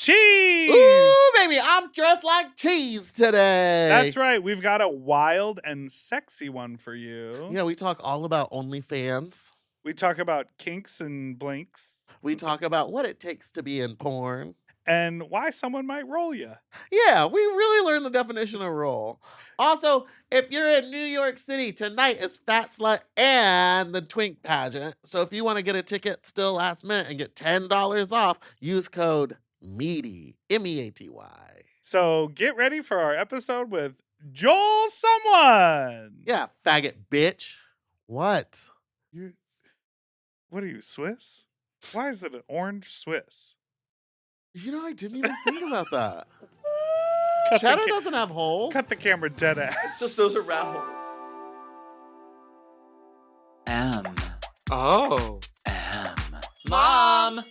cheese. Ooh, baby, I'm dressed like cheese today. That's right. We've got a wild and sexy one for you. Yeah, we talk all about OnlyFans. We talk about kinks and blinks. We talk about what it takes to be in porn. And why someone might roll you. Yeah, we really learned the definition of roll. Also, if you're in New York City, tonight is Fat Slut and the Twink pageant. So if you want to get a ticket still last minute and get $10 off, use code MEATY, M-E-A-T-Y. So get ready for our episode with Joel Someone. Yeah, faggot bitch. What? What are you, Swiss? Why is it an orange Swiss? You know, I didn't even think about that. Cut Cheddar doesn't have holes. Cut the camera dead ass. It's just those are rat holes. M. Oh. M. Mom!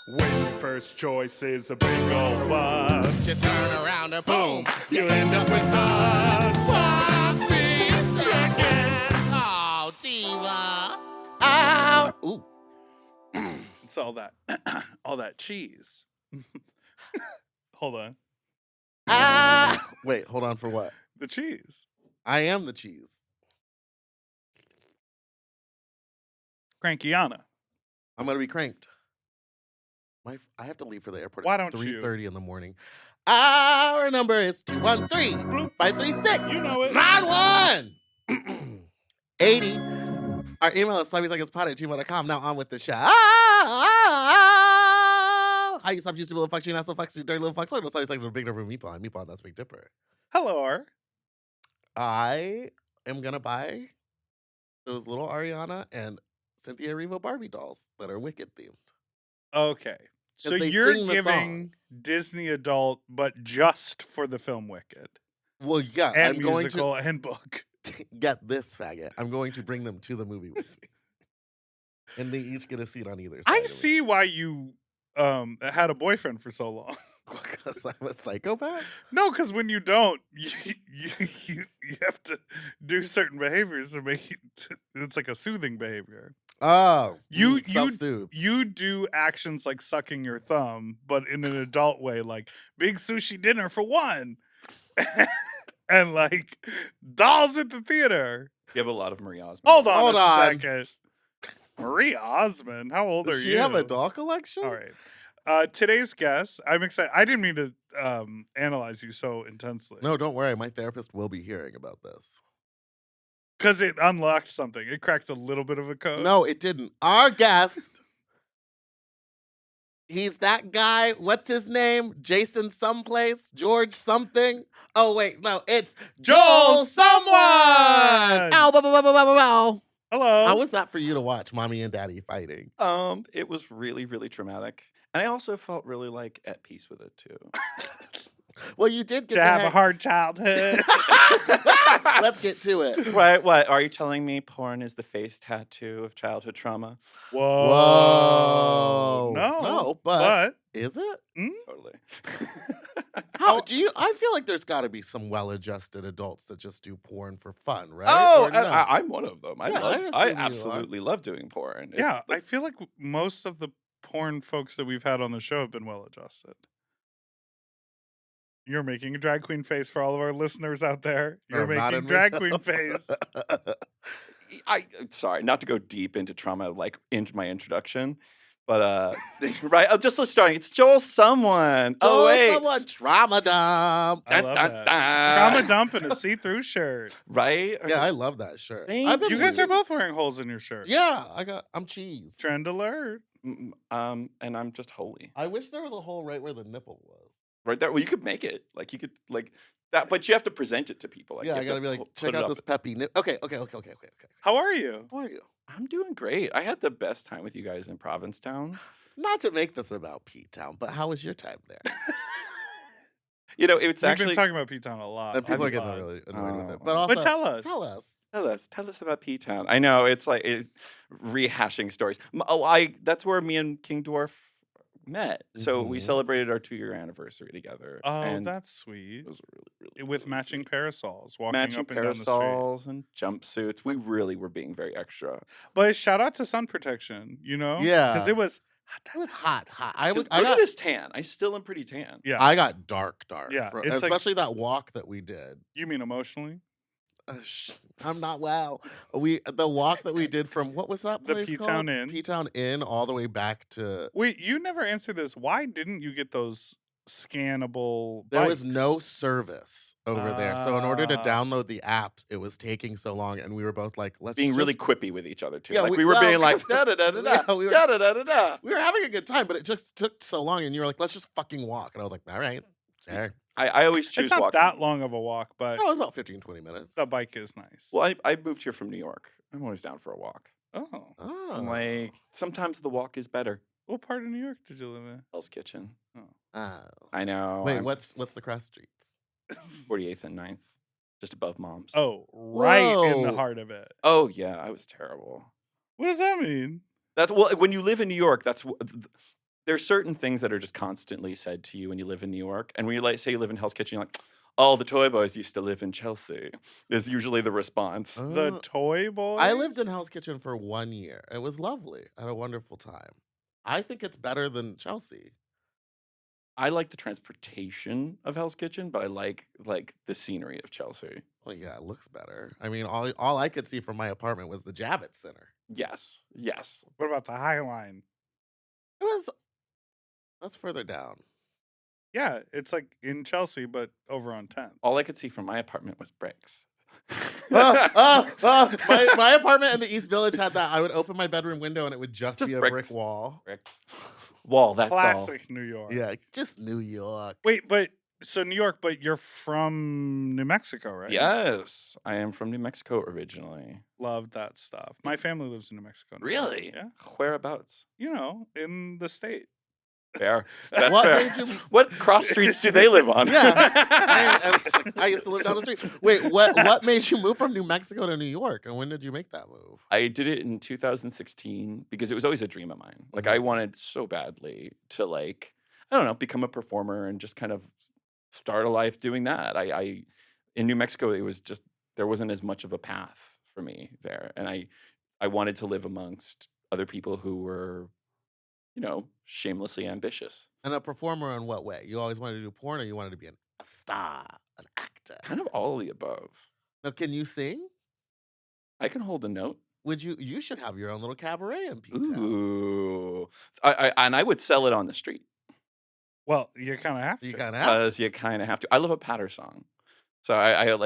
When your first choice is a big old bus, You turn around and boom, you end up with a sloppy second. Oh, diva. Ow. Ooh. it's all that, all that cheese. Hold on, Ah. Wait, hold on for what? the cheese. I am the cheese. Crankiana. I'm going to be cranked. I have to leave for the airport Why at don't you? 3:30 in the morning. Our number is 213-536. You know it. 91 80. Our email is sloppysecondspot@gmail.com. Now on with the show. How you stop you stupid little fucks, you not so fucks, you dirty little fucks. What sloppy second Big Dipper Meatball? Meatball, that's Big Dipper. Hello, R. I am gonna buy those little Ariana and Cynthia Erivo Barbie dolls that are Wicked themed. Okay. So they you're sing the giving Disney adult, but just for the film Wicked. Well, yeah, And I'm going musical and book. to get this faggot. I'm going to bring them to the movie with me. And they each get a seat on either side. I of me. see why you had a boyfriend for so long. Because I'm a psychopath? No, because when you don't, you have to do certain behaviors to make it. It's like a soothing behavior. Oh. You do actions like sucking your thumb, but in an adult way, like big sushi dinner for one, and like dolls at the theater. You have a lot of Marie Osmond. Hold on Hold a on. second. Marie Osmond, how old are Does you? she have a doll collection? All right. Today's guest, I'm excited. I didn't mean to analyze you so intensely. No, don't worry. My therapist will be hearing about this. Because it unlocked something. It cracked a little bit of a code. No, it didn't. Our guest, he's that guy. What's his name? Jason someplace? George something? Oh, wait. No, it's Joel Someone! Ow, bow, bow, bow, bow, bow, bow. Hello. How was that for you to watch Mommy and Daddy fighting? It was really, really traumatic. And I also felt really like at peace with it too. Well, you did get to have a hard childhood. Let's get to it. Right? What? Are you telling me porn is the face tattoo of childhood trauma? Whoa. No, but is it? Totally. How do you? I feel like there's got to be some well-adjusted adults that just do porn for fun, right? Oh, Or no? I'm one of them. Yeah, I assume you absolutely love doing porn. Yeah, It's I feel like most of the porn folks that we've had on the show have been well adjusted. You're making a drag queen face for all of our listeners out there. You're I'm not making in drag makeup. queen face. sorry, not to go deep into trauma like into my introduction, but right, just let's start. It's Joel Someone. Oh wait, someone trauma dump. I love that. Trauma dump in a see-through shirt. Right? Yeah, I love that shirt. Thank I've been You guys are really- both wearing holes in your shirt. Yeah, I'm cheese. Trend alert. And I'm just holy. I wish there was a hole right where the nipple was. Right there. Well, you could make it. Like you could like that, but you have to present it to people. Like, Yeah, you I have gotta to be like, put check it out up. this peppy nip. Okay. How are you? How are you? I'm doing great. I had the best time with you guys in Provincetown. Not to make this about P-Town, but how was your time there? You know, it's We've actually been talking about P-Town a lot. And people a are getting lot. really annoyed with it. Oh. But also, But tell us. Tell us. tell us about P-Town. I know it's like rehashing stories. That's where me and King Dwarf met. So we Mhm. celebrated our 2-year anniversary together. Oh, and that's sweet. it was really With really matching sweet. parasols, walking matching up and down the street. parasols and jumpsuits. We really were being very extra. But shout out to sun protection, you know? Yeah. Because it was It was hot. I Look got at this tan. I still am pretty tan. Yeah. I got dark. Yeah, for- it's like- especially that walk that we did. You mean emotionally? I'm not well. The walk that we did from what was that The place P-Town called? Inn. P-Town Inn all the way back to. Wait, you never answered this. Why didn't you get those scannable There was no bikes? service over there, so in order to Ah. download the apps, it was taking so long, and we were both like, "Let's Being really just-" quippy with each other too. Yeah, Like we- we were well, being like 'cause- da da da da Yeah, da we were- da da da da da. We were having a good time, but it just took so long, and you were like, "Let's just fucking walk," and I was like, "All right, sure." I always choose It's not walking. that long of a walk, but No, it was about 15-20 minutes. the bike is nice. Well, I moved here from New York. I'm always down for a walk. Oh. Oh, I'm like, sometimes the walk is better. What part of New York did you live in? Hell's Kitchen. oh. I know. Wait, I'm what's the cross streets? 48th and 9th, just above Mom's. Oh, right in the Whoa. heart of it. Oh yeah, I was terrible. What does that mean? That's well, when you live in New York, there's certain things that are just constantly said to you when you live in New York. And when you say you live in Hell's Kitchen, you're like, "Oh, the Toy Boys used to live in Chelsea," is usually the response. The Toy Boys? I lived in Hell's Kitchen for 1 year. It was lovely. I had a wonderful time. I think it's better than Chelsea. I like the transportation of Hell's Kitchen, but I like the scenery of Chelsea. Well, yeah, it looks better. I mean, all I could see from my apartment was the Javits Center. Yes, yes. What about the High Line? That's further down. Yeah, it's like in Chelsea, but over on 10th. All I could see from my apartment was bricks. My apartment in the East Village had that. I would open my bedroom window and it would just be a bricks. brick wall. Bricks. Wall, that's all. Classic New York. Yeah, just New York. Wait, but so New York, but you're from New Mexico, right? Yes, I am from New Mexico originally. Love that stuff. My family lives in New Mexico. now. Really? Yeah. Whereabouts? You know, in the state. Fair. That's What fair. made you- What cross streets do they live on? Yeah. I used to live down the street. Wait, what made you move from New Mexico to New York? And when did you make that move? I did it in 2016 because it was always a dream of mine. Like I wanted so badly to I don't know, become a performer and just kind of start a life doing that. I in New Mexico, it was just there wasn't as much of a path for me there, and I wanted to live amongst other people who were, shamelessly ambitious. And a performer in what way? You always wanted to do porn or you wanted to be a star, an actor? Kind of all of the above. Now, can you sing? I can hold a note. You should have your own little cabaret in P-Town. Ooh, I would sell it on the street Well, you kind of have to. You kind of have. because you kind of have to. I love a patter song, so I Yeah.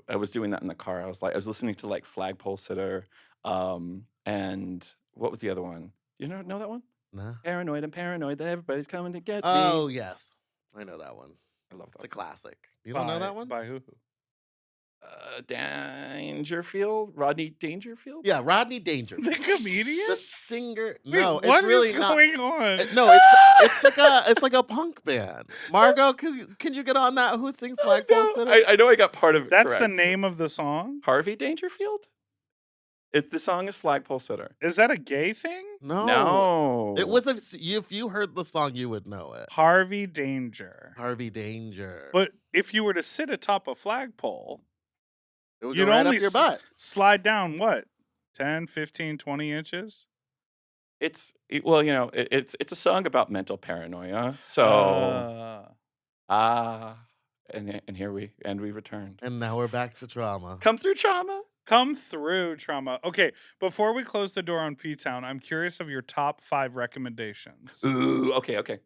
I was doing that in the car. I was listening to Flagpole Sitter, and what was the other one? You know that one? Nah. Paranoid and paranoid that everybody's coming to get Oh, me. yes. I know that one. I love It's that. a classic. You don't know that one? By who? Dangerfield, Rodney Dangerfield. Yeah, Rodney Dangerfield. The comedian? The singer. Wait, No, what it's really is not. going on? No, it's like a punk band. Margot, can you get on that? Who sings Flagpole No, Sitter? I know I got part of it. That's the correct. name of the song? Harvey Dangerfield. The song is Flagpole Sitter. Is that a gay thing? No, It was if you heard the song, you would know it. Harvey Danger. Harvey Danger. But if you were to sit atop a flagpole, it would you'd go right only up your butt. slide down what? 10, 15, 20 inches? it's a song about mental paranoia. So and here we returned. And now we're back to trauma. Come through trauma. Come through, trauma. Okay, before we close the door on P-Town, I'm curious of your top 5 recommendations. Ooh, okay.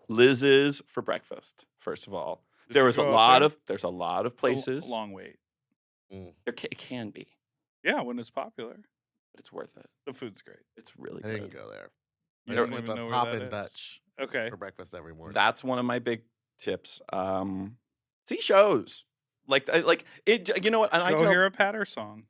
Liz's for breakfast. First of all, Did there's you a go out lot there? of places. A long wait. It can be, Yeah, when it's popular. but it's worth it. The food's great. It's really I didn't good. go there. You I don't just went even to know where Pop that and is. Dutch Okay. for breakfast every morning. That's one of my big tips. See shows like it. You know what? And Go hear a patter song.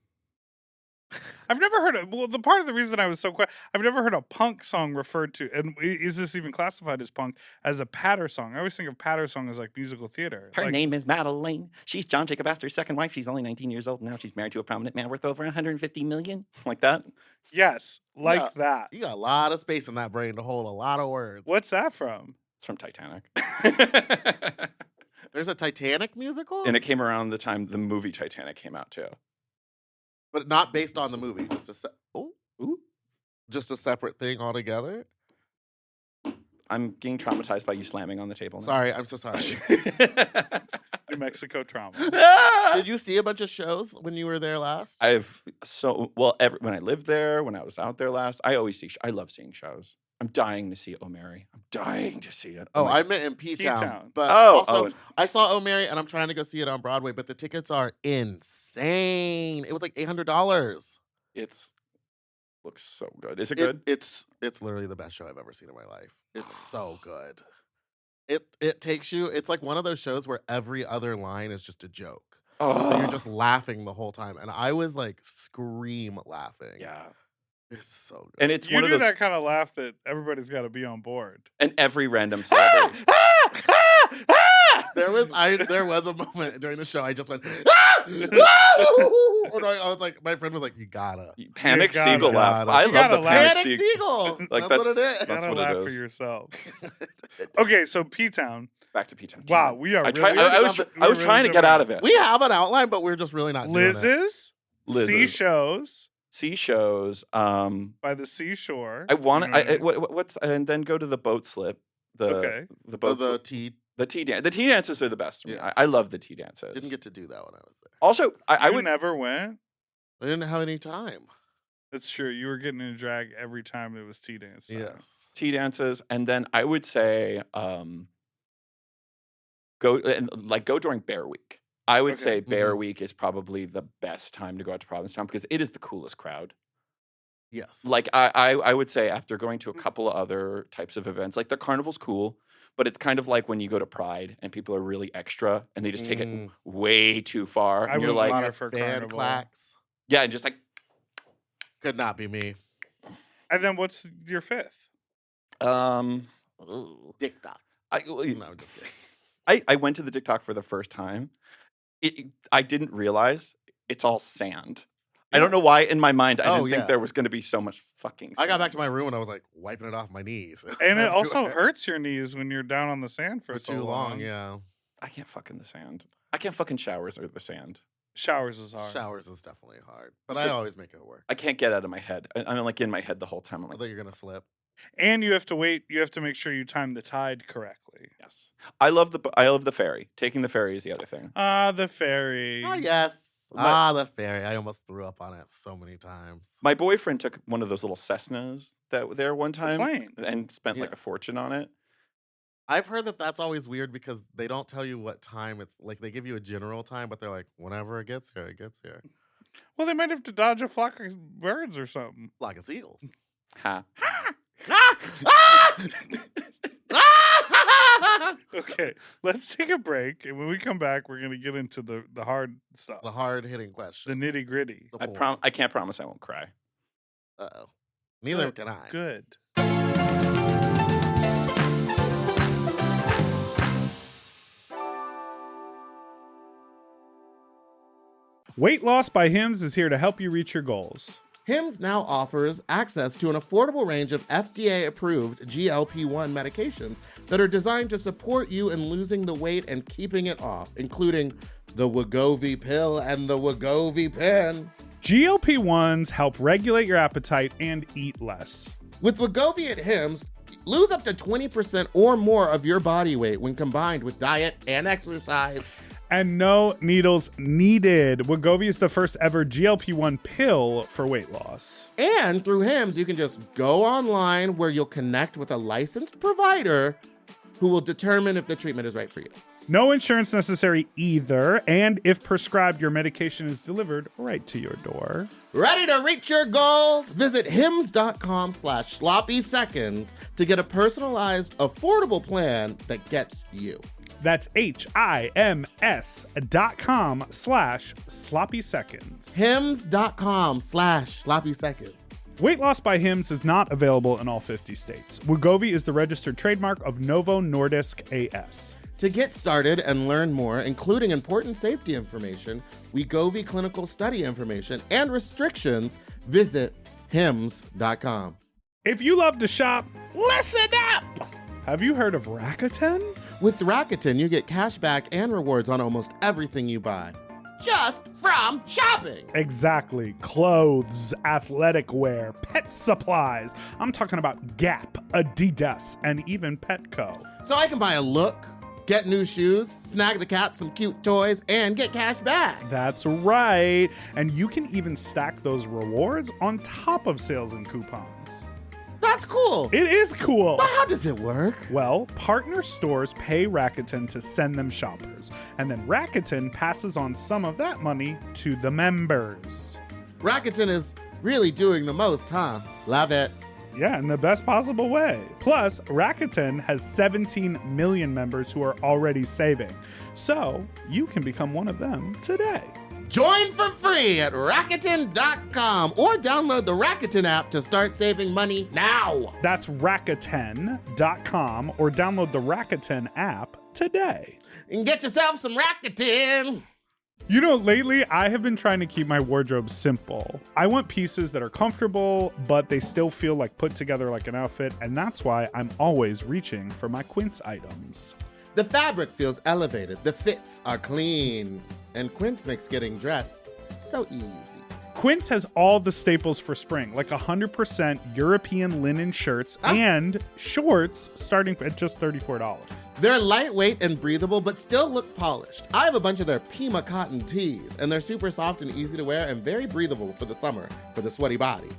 I've never heard of. Well, the part of the reason I was so quiet, I've never heard a punk song referred to, and is this even classified as punk, as a patter song? I always think of patter song as like musical theater. Her Like, name is Madeline. She's John Jacob Astor's second wife. She's only 19 years old now. She's married to a prominent man worth over 150 million. Like that. yes, like Yeah. that. You got a lot of space in that brain to hold a lot of words. What's that from? It's from Titanic. There's a Titanic musical? And it came around the time the movie Titanic came out too. But not based on the movie. Just a oh, Ooh. just a separate thing altogether? I'm getting traumatized by you slamming on the table now. Sorry, I'm so sorry. New Mexico trauma. Did you see a bunch of shows when you were there last? When I lived there, when I was out there last, I always see. I love seeing shows. I'm dying to see O'Mary. I'm dying to see it. Oh, my I meant in P-Town. P-Town. But Oh, also, I saw O'Mary and I'm trying to go see it on Broadway, but the tickets are insane. It was like $800. It's looks so good. Is it good? It's literally the best show I've ever seen in my life. It's so good. It takes you. It's like one of those shows where every other line is just a joke. So you're just laughing the whole time, and I was like scream laughing. Yeah. It's so good. And it's You one do of those, that kind of laugh that everybody's got to be on board. and every random celebrity. There was a moment during the show I just went, ah! Or no, I was like, my friend was like, you gotta. Panic You gotta- Seagull laugh. gotta- I You love gotta the laugh. Panic Panic Seagull. Seagull. Like, That's what it that's- is. that's Gotta what it laugh for is. yourself. Okay, so P-Town. Back to P-Town. Wow, we are I really... was trying to get out of it. We have an outline, but we're just really not doing it. Liz's, sea shows Sea shows. by the seashore. I want You know to. what I mean? What's and then go to the boat slip. Okay. The Oh, boat the slip. tea. The tea dance. The tea dances are the best. To me. Yeah. I love the tea dances. Didn't get to do that when I was there. Also, I You would. never went. I didn't have any time. That's true. You were getting in a drag every time it was tea dance time. Yes. Tea dances, and then I would say go during Bear Week. I would Okay. say Bear Week is probably the best time to go out to Provincetown because it is the coolest crowd. Yes. Like I would say after going to a couple of other types of events, like the carnival's cool, but it's kind of like when you go to Pride and people are really extra and they just take it way too far, I and you're would like, want it for fan carnival. clacks. yeah, and just like Could not be me. And then what's your fifth? Dick doc. I No, I'm just kidding. I went to the TikTok for the first time. I didn't realize it's all sand. I don't know why in my mind I didn't think there was going to be so much fucking sand. I got back to my room and I was like wiping it off my knees. And it also Everywhere. hurts your knees when you're down on the sand for for so too long. Yeah. I can't fuck in the sand. I can't fucking showers or the sand. Showers is hard. Showers is definitely hard, but It's I just- always make it work. I can't get out of my head. I'm like in my head the whole time. I'm I like, thought you're gonna slip. And you have to wait. You have to make sure you time the tide correctly. yes. I love the ferry. Taking the ferry is the other thing. Ah, the ferry. Oh yes. The ferry. I almost threw up on it so many times. My boyfriend took one of those little Cessnas that were there one The time plane. and spent like Yeah. a fortune on it. I've heard that that's always weird because they don't tell you what time it's like. They give you a general time, but they're like, whenever it gets here, it gets here. Well, they might have to dodge a flock of birds or something. Like a seagulls. Ha. Okay, let's take a break, and when we come back, we're gonna get into the hard stuff, The hard hitting the question. nitty gritty. I can't promise I won't cry. Uh-oh. Neither can I. Good. Weight Loss by Hims is here to help you reach your goals. Hims now offers access to an affordable range of FDA-approved GLP-1 medications that are designed to support you in losing the weight and keeping it off, including the Wegovy pill and the Wegovy pen. GLP-1s help regulate your appetite and eat less. With Wegovy at Hims, lose up to 20% or more of your body weight when combined with diet and exercise. And no needles needed. Wegovy is the first ever GLP-1 pill for weight loss. And through Hims, you can just go online where you'll connect with a licensed provider who will determine if the treatment is right for you. No insurance necessary either, and if prescribed, your medication is delivered right to your door. Ready to reach your goals? Visit hims.com/sloppy seconds to get a personalized, affordable plan that gets you. That's HIMS.com/sloppy seconds. Hims.com/sloppy seconds. Weight Loss by Hims is not available in all 50 states. Wegovy is the registered trademark of Novo Nordisk AS. To get started and learn more, including important safety information, Wegovy clinical study information, and restrictions, visit hims.com. If you love to shop, listen up! Have you heard of Rakuten? With Rakuten, you get cash back and rewards on almost everything you buy. just from shopping. Exactly. Clothes, athletic wear, pet supplies. I'm talking about Gap, Adidas, and even Petco. So I can buy a look, get new shoes, snag the cat some cute toys, and get cash back. That's right. And you can even stack those rewards on top of sales and coupons. That's cool. It is cool. But how does it work? Well, partner stores pay Rakuten to send them shoppers, and then Rakuten passes on some of that money to the members. Rakuten is really doing the most, huh? Love it. Yeah, in the best possible way. Plus, Rakuten has 17 million members who are already saving. So, you can become one of them today. Join for free at Rakuten.com or download the Rakuten app to start saving money now. That's Rakuten.com or download the Rakuten app today. And get yourself some Rakuten. You know, lately I have been trying to keep my wardrobe simple. I want pieces that are comfortable, but they still feel like put together like an outfit, and that's why I'm always reaching for my Quince items. The fabric feels elevated, the fits are clean, and Quince makes getting dressed so easy. Quince has all the staples for spring, like 100% European linen shirts and shorts starting at just $34. They're lightweight and breathable, but still look polished. I have a bunch of their Pima cotton tees, and they're super soft and easy to wear and very breathable for the summer for the sweaty body.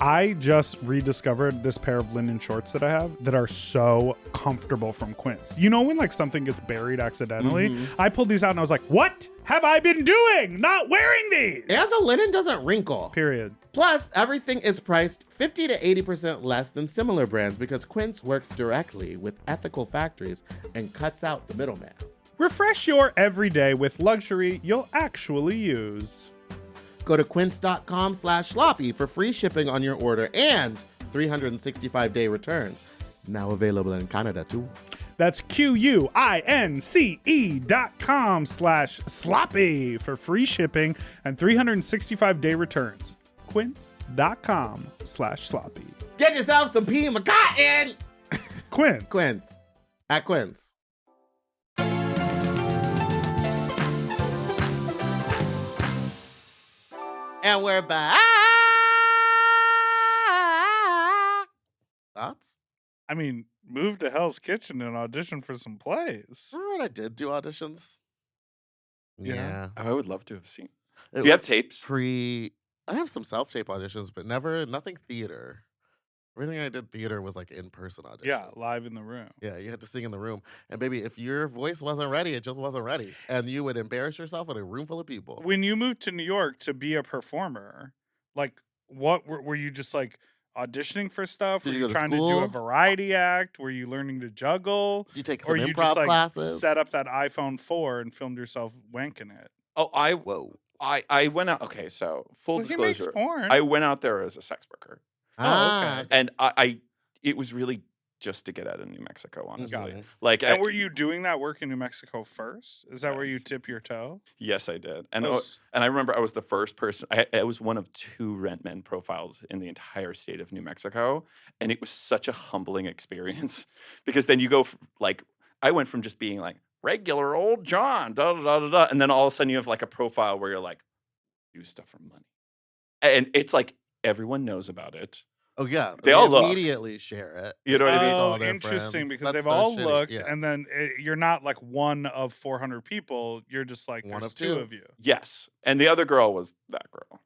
I just rediscovered this pair of linen shorts that I have that are so comfortable from Quince. You know when like something gets buried accidentally? I pulled these out and I was like, what have I been doing? Not wearing these! And the linen doesn't wrinkle. Period. Plus, everything is priced 50 to 80% less than similar brands because Quince works directly with ethical factories and cuts out the middleman. Refresh your everyday with luxury you'll actually use. Go to quince.com/sloppy for free shipping on your order and 365-day returns. Now available in Canada, too. That's QUINCE.com/sloppy for free shipping and 365-day returns. Quince.com/sloppy. Get yourself some Pima cotton! Quince. Quince. At Quince. And we're back. Thoughts? I mean, move to Hell's Kitchen and audition for some plays. Remember when I did do auditions? Yeah. I would love to have seen. It Do you have was tapes? I have some self-tape auditions, but nothing theater. Everything I did theater was like in-person auditions. Yeah, live in the room. Yeah, you had to sing in the room. And baby, if your voice wasn't ready, it just wasn't ready. And you would embarrass yourself in a room full of people. When you moved to New York to be a performer, like, what were you just like auditioning for stuff? Did Were you you go to trying to do school? a variety act? Were you learning to juggle? Did you take Or some you improv just like classes? set up that iPhone 4 and filmed yourself wanking it? Oh, Whoa. I went out. Okay, so full Well, he makes disclosure, porn. I went out there as a sex worker, okay. and I it was really just to get out of New Mexico, honestly. Got it. Like, And were you doing that work in New Mexico first? Is that where you Yes. tip your toe? yes, I did, and Those- and I remember I was the first person. I was one of 2 rent men profiles in the entire state of New Mexico, and it was such a humbling experience because then you go like I went from just being like regular old John, da da da da da, and then all of a sudden you have like a profile where you're like, do stuff for money, and it's like everyone knows about it. Oh, yeah. They all look. immediately share it. You know what I mean? It's all Oh, their interesting, friends. because That's they've so all shitty, looked, yeah. and then you're not like one of 400 people. You're just like, One there's of 2 two. of you. Yes. And the other girl was that girl.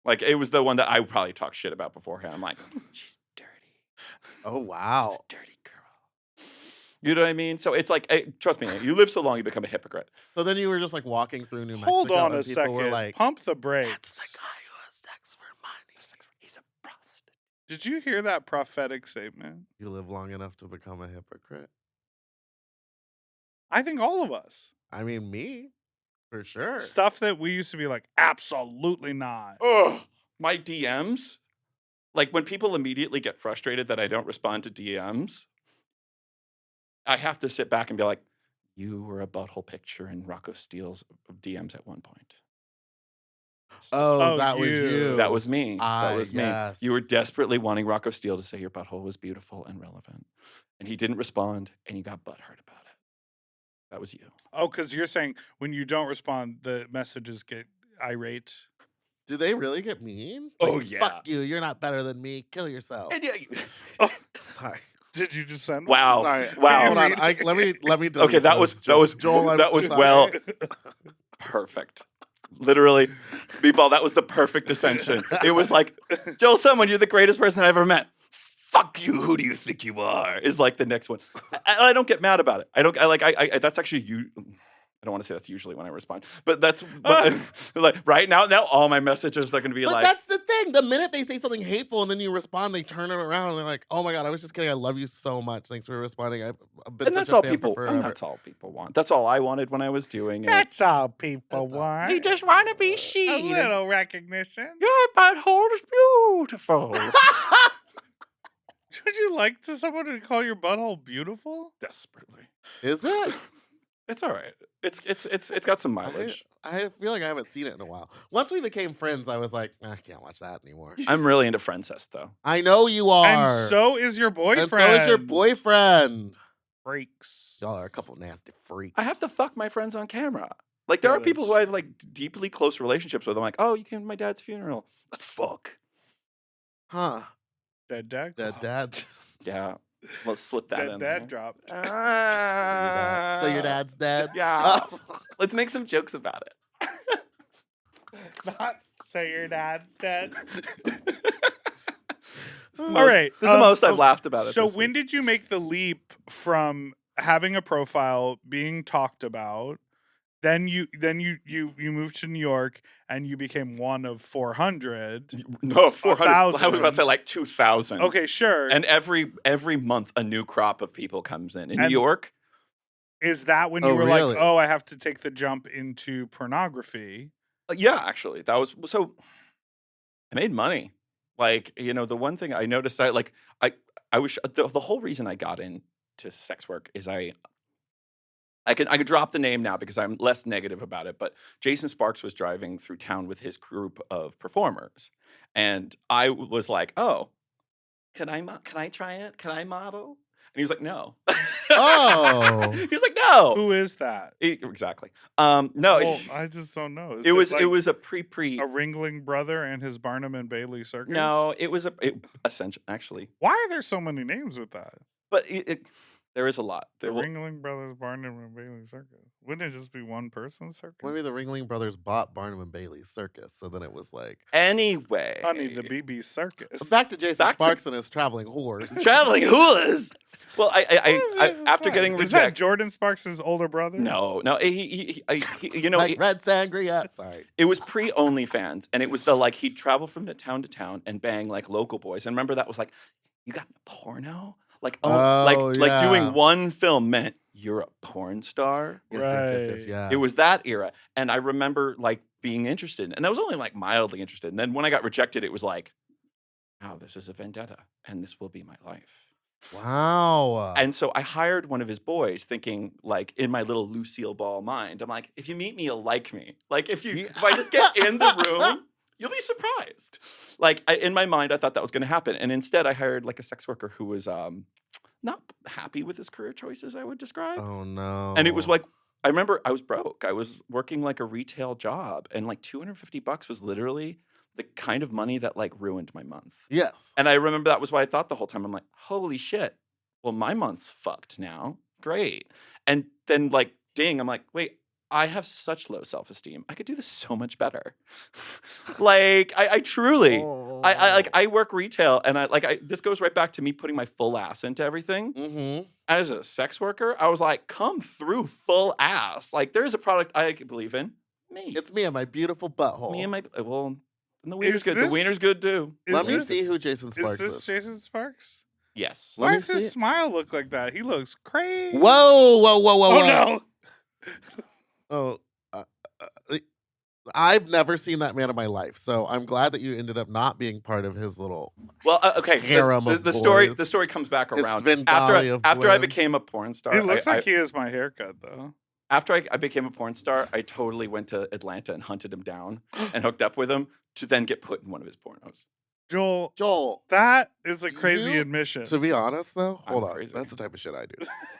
Like, it was the one that I would probably talk shit about beforehand. I'm like, she's dirty. Oh, wow. She's a dirty girl. You know what I mean? So it's like, trust me, you live so long, you become a hypocrite. So then you were just like walking through New Mexico. Hold on and a people second. were like, Pump the brakes. that's the guy who has sex for money. He's a prostitute. Did you hear that prophetic statement? You live long enough to become a hypocrite. I think all of us. I mean, me, for sure. Stuff that we used to be like, absolutely not. Ugh. My DMs, like when people immediately get frustrated that I don't respond to DMs, I have to sit back and be like, you were a butthole picture in Rocco Steele's DMs at one point. Oh, that was you. you. That was me. Ah, That was me. yes. You were desperately wanting Rocco Steele to say your butthole was beautiful and relevant. And he didn't respond, and you got butthurt about it. That was you. Oh, because you're saying when you don't respond, the messages get irate. Do they really get mean? Oh, yeah. Fuck you. You're not better than me. Kill yourself. And yeah, Oh, Sorry. did you just send one? wow. Sorry. Wow. Hold on. let me. Okay, that was Joel. I'm that so was sorry. well perfect. Literally, Meatball, that was the perfect dissension. It was like, Joel Someone, you're the greatest person I ever met. Fuck you, who do you think you are? Is like the next one. I don't get mad about it. I that's actually you. I don't want to say that's usually when I respond, but that's like right now all my messages are going to be But like, that's the thing. The minute they say something hateful and then you respond, they turn it around and they're like, "Oh my god, I was just kidding. I love you so much. Thanks for responding. I've been and such that's a all fan people. for And forever." that's all people want. That's all I wanted when I was doing it. That's all people want. They just want to be A seen. little recognition. Your butthole is beautiful. Would you like someone to call your butthole beautiful? Desperately. Is it? It's all right. It's got some mileage. I feel like I haven't seen it in a while. Once we became friends, I was like, I can't watch that anymore. I'm really into Friendcest though. I know you are. And so is your boyfriend. And so is your boyfriend. Freaks. Y'all are a couple nasty freaks. I have to fuck my friends on camera. Like there Yeah, are people that's who I have like deeply close relationships with. I'm like, oh, you came to my dad's funeral. Let's fuck. Huh. Dead dad. Dead dad. Yeah. Let's slip that Dead in. dad there. drop. So your dad's dead? Yeah. Let's make some jokes about it. Not say your dad's dead. All All right. This is the most I've laughed about it. So this when week. did you make the leap from having a profile, being talked about, then you moved to New York and you became one of 400? No, 400. I was 1,000. about to say like 2,000. Okay, sure. And every month a new crop of people comes in. In New And- York, Is that when you Oh, were really? like, oh, I have to take the jump into pornography? yeah, actually, that was so. I made money. Like the one thing I noticed, I was the whole reason I got into sex work is I could drop the name now because I'm less negative about it. But Jason Sparks was driving through town with his group of performers, and I was like, "Oh, can I try it? Can I model?" And he was like, "No." Oh. He was like, "No." Who is that? Exactly. No. Well, I just don't know. Is it was like it was a pre. a Ringling Brother and his Barnum and Bailey circus. No, it was essentially actually, Why are there so many names with that? but there is a lot. The There will, Ringling Brothers Barnum and Bailey circus. Wouldn't it just be one person's circus? Maybe the Ringling Brothers bought Barnum and Bailey's circus, so then it was like anyway. Honey, the BB circus. back to Jason Back to- Sparks and his traveling whores. Traveling whores. Well, I after getting Is that rejected. Jordan Sparks' older brother? No, he Like red sangria. Sorry. it was pre OnlyFans, and it was he'd travel from town to town and bang like local boys. And remember that was like, you got porno? Like Oh, like yeah. doing one film meant you're a porn star. Yes, Right. It was that era, and I remember like being interested, and I was only like mildly interested. And then when I got rejected, it was like, "Wow, this is a vendetta, and this will be my life." Wow. And so I hired one of his boys, thinking like in my little Lucille Ball mind, I'm like, if you meet me, you'll like me. Like if I just get in the room, you'll be surprised. Like in my mind, I thought that was going to happen, and instead, I hired like a sex worker who was not happy with his career choices, I would describe. Oh no. And it was like, I remember I was broke. I was working like a retail job, and like $250 was literally the kind of money that like ruined my month. Yes. And I remember that was what I thought the whole time. I'm like, holy shit. Well, my month's fucked now. Great. And then like, ding, I'm like, wait, I have such low self-esteem. I could do this so much better. Like, I truly, I work retail, and this goes right back to me putting my full ass into everything. Mm-hmm. As a sex worker, I was like, come through full ass. Like, there's a product I believe in. Me. It's me and my beautiful butthole. Me and my, well, and the wiener's Is good. this- The wiener's good too. Let me this- see who Jason Is Sparks this is. Jason Sparks? Yes. Let Why me does see his it. smile look like that? He looks crazy. Whoa, whoa, whoa, whoa, Oh whoa. no. Oh, I've never seen that man in my life, so I'm glad that you ended up not being part of his little. Well, okay. Harem The, of the story. boys. The story comes back His around Svengali of after I women. became a porn star. He looks I- like he has my haircut though. after I became a porn star, I totally went to Atlanta and hunted him down and hooked up with him to then get put in one of his pornos. Joel, that is a crazy You- admission. To be honest, though, I'm hold on. crazy. That's the type of shit I do.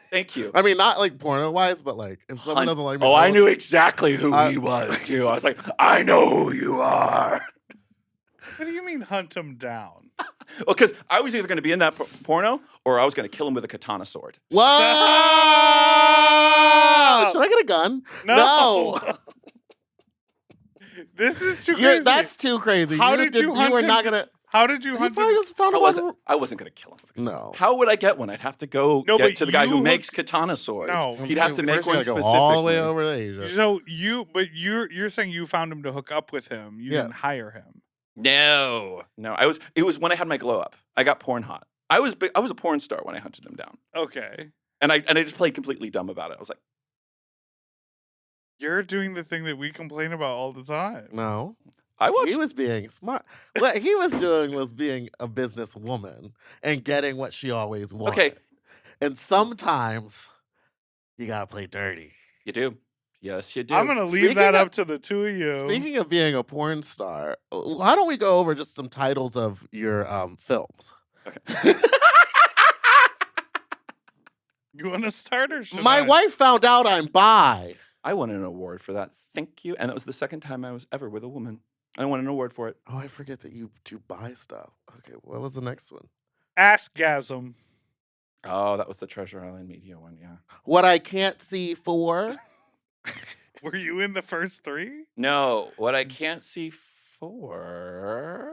Thank you. I mean, not like porno wise, but like if someone doesn't like me, Oh, I I'll- knew exactly who I- he was too. I was like, I know who you are. What do you mean hunt him down? Well, because I was either going to be in that porno or I was going to kill him with a katana sword. Whoa! Stop! Should I get a gun? No. This is too crazy. That's too crazy. How just did you hunt were him? not gonna. How did you You hunt probably him? just found I a wasn't going to kill him. With a katana. No. How would I get one? I'd have to go No, get but to the guy you who hooked- makes katana swords. No. He'd have to make First you one gotta go specifically. all the way over to Asia. So you're saying you found him to hook up with him. You didn't Yes. hire him. No. It was when I had my glow up. I got porn hot. I was a porn star when I hunted him down, Okay. and I just played completely dumb about it. I was like, You're doing the thing that we complain about all the time. No. I watched. He was being smart. What he was doing was being a businesswoman and getting what she always wanted. Okay. And sometimes you gotta play dirty. You do. Yes, you do. I'm gonna leave Speaking that of- up to the two of you. Speaking of being a porn star, why don't we go over just some titles of your films? Okay. You want to start or should My I? wife found out I'm bi. I won an award for that. Thank you. And that was the second time I was ever with a woman. I won an award for it. Oh, I forget that you do bi stuff. Okay, what was the next one? Askgasm. Oh, that was the Treasure Island Media one. Yeah. What I can't see for. Were you in the first three? No, what I can't see for.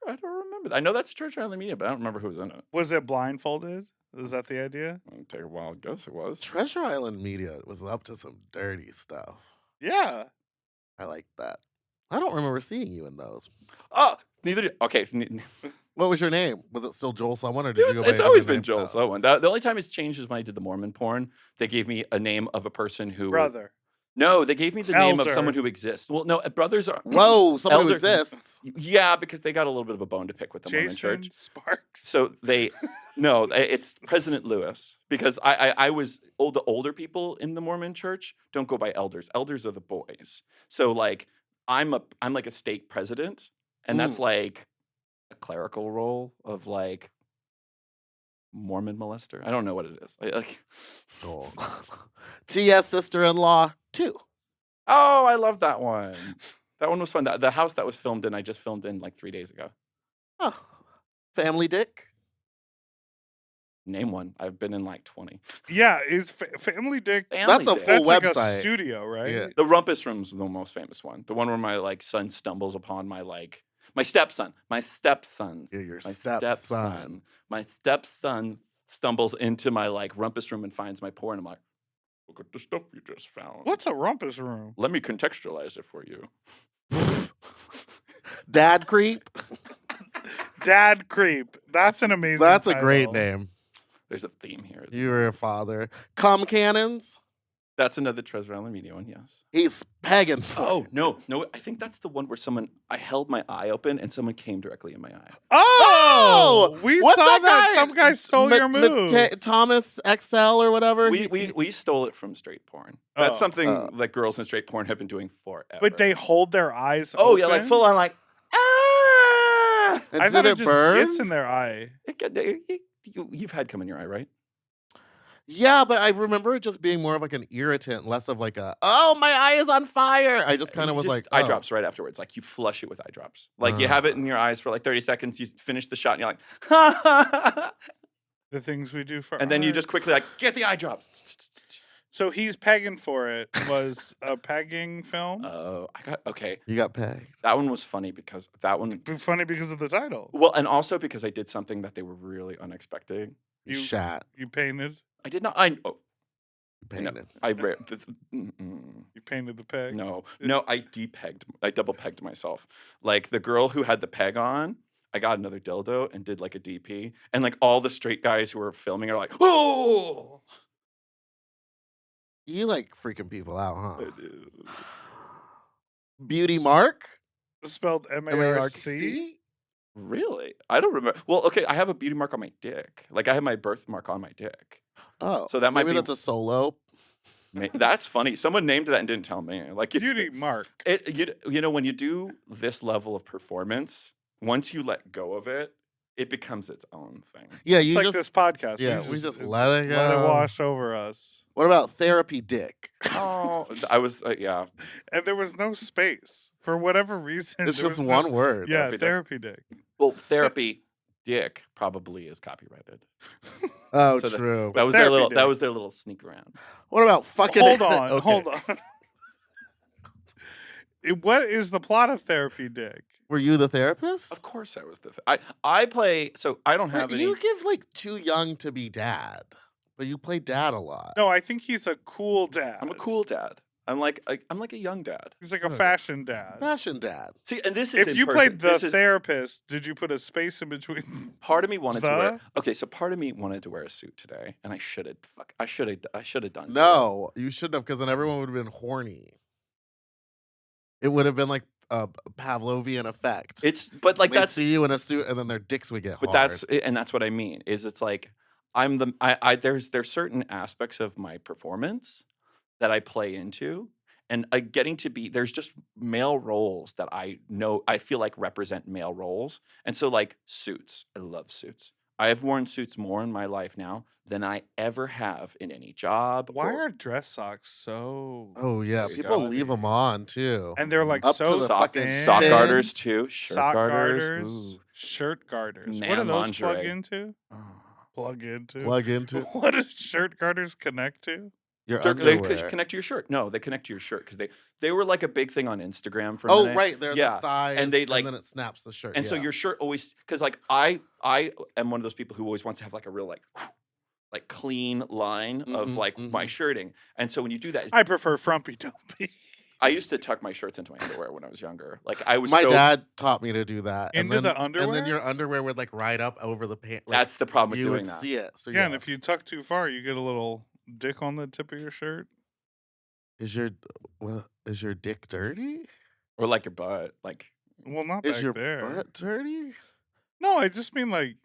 I don't remember. I know that's Treasure Island Media, but I don't remember who was in it. Was it blindfolded? Is that the idea? I'll take a wild guess. It was. Treasure Island Media was up to some dirty stuff. Yeah. I like that. I don't remember seeing you in those. Oh, neither did. Okay. What was your name? Was it still Joel someone, or did you go by It's a always different been name? Joel Someone. The only time it's changed is when I did the Mormon porn. They gave me a name of a person who. Brother. No, they gave me the name of Elder. someone who exists. Well, no, brothers are. Whoa, someone who Elder- exists. Yeah, because they got a little bit of a bone to pick with the Mormon Jason church. Sparks. So it's President Lewis, because I was the older people in the Mormon church don't go by elders. Elders are the boys. So like I'm like a stake president, and that's like a clerical role of like Mormon molester. I don't know what it is. Joel. T.S. sister-in-law 2. Oh, I love that one. That one was fun. The house that was filmed in, I just filmed in like 3 days ago. Oh. Family Dick. Name one. I've been in like 20. Yeah, is Family Dick. That's a Dick. full That's like a website. studio, right? Yeah. The Rumpus Room's the most famous one. The one where my like son stumbles upon my stepson. My stepson's. Yeah, your My stepson. My stepson stumbles into my like rumpus room and finds my porn. I'm like, look at the stuff you just found. What's a rumpus room? Let me contextualize it for you. Dad Creep. Dad Creep. That's an amazing That's a great title. name. There's a theme here. You're a father. Cum Cannons. That's another Treasure Island Media one, yes. He's pegging for. Oh, no. I think that's the one where I held my eye open and someone came directly in my eye. Oh, we what's saw that that. guy? Some guy stole your move. Thomas XL or whatever. We stole it from straight porn. That's Oh. something that girls in straight porn have been doing forever. But they hold their eyes Oh, open? yeah, like full on like, ah! And I did thought it it just burn? gets in their eye. You've had cum in your eye, right? Yeah, but I remember it just being more of like an irritant, less of like a, oh, my eye is on fire. I just kind of was like, eye oh. drops right afterwards. Like you flush it with eye drops. Like you have it in your eyes for like 30 seconds. You finish the shot and you're like, ha ha ha. The things we do for And then you art. just quickly like, get the eye drops. So He's Pegging for It was a pegging film. Okay. You got pegged. That one was funny because that one, Funny because of the title. well, and also because I did something that they were really unexpecting. You You- shot. You painted. I did not, You no, painted. You painted the peg. No, I de-pegged. I double pegged myself. Like the girl who had the peg on, I got another dildo and did like a DP. And like all the straight guys who were filming are like, oh! You like freaking people out, I huh? do. Beauty Mark? Spelled M-A-R-C. Really? I don't remember. Well, okay, I have a beauty mark on my dick. Like I have my birthmark on my dick. Oh. So that might maybe be- that's a solo. That's funny. Someone named that and didn't tell me. Like Beauty Mark. you know, when you do this level of performance, once you let go of it, it becomes its own thing. Yeah, It's you like just this podcast. yeah, we just let it Let it go. wash over us. What about therapy dick? Oh, I was yeah. And there was no space for whatever reason. It's there just was one word. Yeah, Therapy dick. therapy dick. Well, therapy dick probably is copyrighted. Oh, So true. That was their Therapy little. dick. That was their little sneak around. What about fucking? Hold on, Okay. hold on. What is the plot of Therapy Dick? Were you the therapist? Of course, I was the. I play. So I don't have any. You give like too young to be dad, but you play dad a lot. No, I think he's a cool dad. I'm a cool dad. I'm like a young dad. He's like a Okay. fashion dad. Fashion dad. See, and this is If in you person. played the This is- therapist, did you put a space in between? part of me wanted to wear. The? Okay, so part of me wanted to wear a suit today, and I should have. I should have done. No, you shouldn't have, because then everyone would have been horny. It would have been like a Pavlovian effect. But like They'd that's see you in a suit, and then their dicks would get But hard. that's what I mean. Is it's like there's certain aspects of my performance that I play into, and getting to be there's just male roles that I feel like represent male roles, and so like suits. I love suits. I have worn suits more in my life now than I ever have in any job. Why or- are dress socks so? Oh yeah, There you people go. leave them on too. And they're like Up to so the sock, fucking sock fin. garters too? Shirt sock garters. garters, Ooh. shirt garters. What Man do those plug lingerie. into? Oh. Plug into. Plug into What do shirt garters connect to? your They underwear. connect to your shirt. No, they connect to your shirt because they were like a big thing on Instagram for a Oh minute. right, they're Yeah, the thighs, and they, like- then it snaps the shirt. And so yeah. your shirt always, because like I am one of those people who always wants to have like a real like clean line of Mhm, like my mhm. shirting. And so when you do that, I prefer frumpy dumpy. I used to tuck my shirts into my underwear when I was younger. Like I was My so. dad taught me to do that. Into and then, the And then underwear? your underwear would like ride up over the pants. Like, That's the problem with you doing would that. see it. So Yeah, and if you tuck too far, you get a little dick on the tip of your shirt. is your dick dirty? Or like your butt, like Well, not Is back your there. butt dirty? No, I just mean like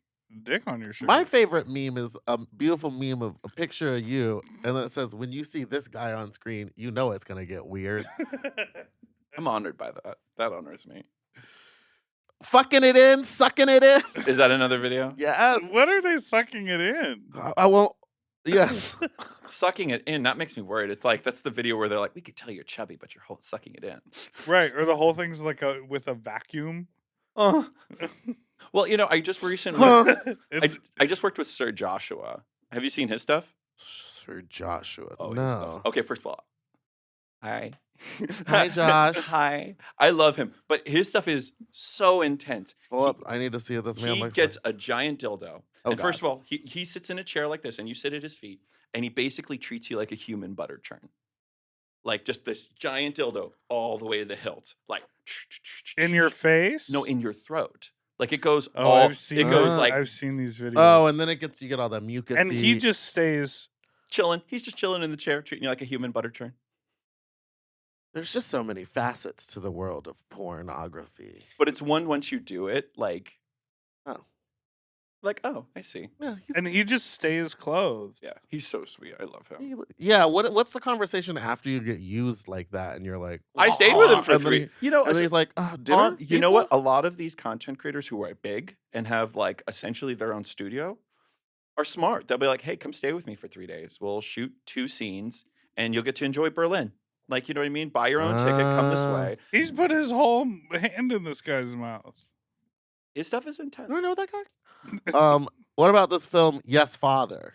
dick on your shirt. My favorite meme is a beautiful meme of a picture of you, and then it says, "When you see this guy on screen, you know it's gonna get weird." I'm honored by that. That honors me. Fucking it in, sucking it in. Is that another video? Yes. What are they sucking it in? I won't. Yes. Sucking it in, that makes me worried. It's like that's the video where they're like, we could tell you're chubby, but you're sucking it in. Right, or the whole thing's like with a vacuum. Oh. Well, I just recently It's- I just worked with Sir Joshua. Have you seen his stuff? Sir Joshua. His no. stuff. Okay, first of all, hi. Hi, Josh. Hi. I love him, but his stuff is so intense. Pull up. I need to see what this man He looks gets like. a giant dildo. Oh, And first God. of all, he sits in a chair like this, and you sit at his feet, and he basically treats you like a human butter churn. Like just this giant dildo all the way to the hilt. Like in your face? No, in your throat. Like it goes Oh, all I've seen. it goes like I've seen these videos. Oh, and then you get all that mucus. and he just stays. chilling. He's just chilling in the chair, treating you like a human butter churn. There's just so many facets to the world of pornography. But it's once you do it, like Oh. I see. Yeah. And he just stays clothed. Yeah, he's so sweet. I love him. Yeah. What's the conversation after you get used like that, and you're like, I stayed with him for and then 3. he- You know, and then he's like, oh, dinner. you know Pizza?" what? A lot of these content creators who are big and have like essentially their own studio are smart. They'll be like, "Hey, come stay with me for 3 days. We'll shoot 2 scenes, and you'll get to enjoy Berlin." Like, you know what I mean? Buy your own ticket. Come this way. He's put his whole hand in this guy's mouth. His stuff is intense. Do I know that guy? What about this film, Yes, Father?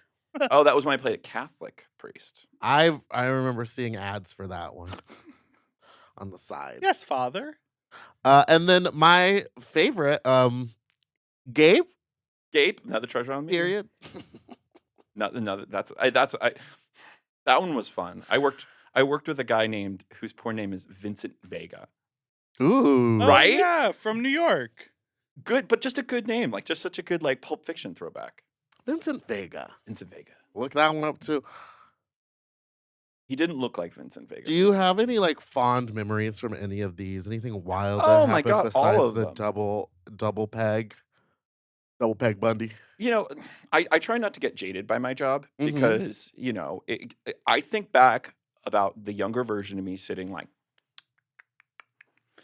Oh, that was when I played a Catholic priest. I remember seeing ads for that one on the side. Yes, father. And then my favorite, Gabe. Gabe, another treasure on me. Period. Not another. That one was fun. I worked with a guy whose porn name is Vincent Vega. Ooh. Oh, Right? Yeah, from New York. Good, but just a good name. Like just such a good like Pulp Fiction throwback. Vincent Vega. Vincent Vega. Look that one up too. He didn't look like Vincent Vega. Do you have any like fond memories from any of these? Anything wild? Oh that my happened God, Besides all of the them. double peg Bundy. You know, I try not to get jaded by my job Mhm. because, I think back about the younger version of me sitting like,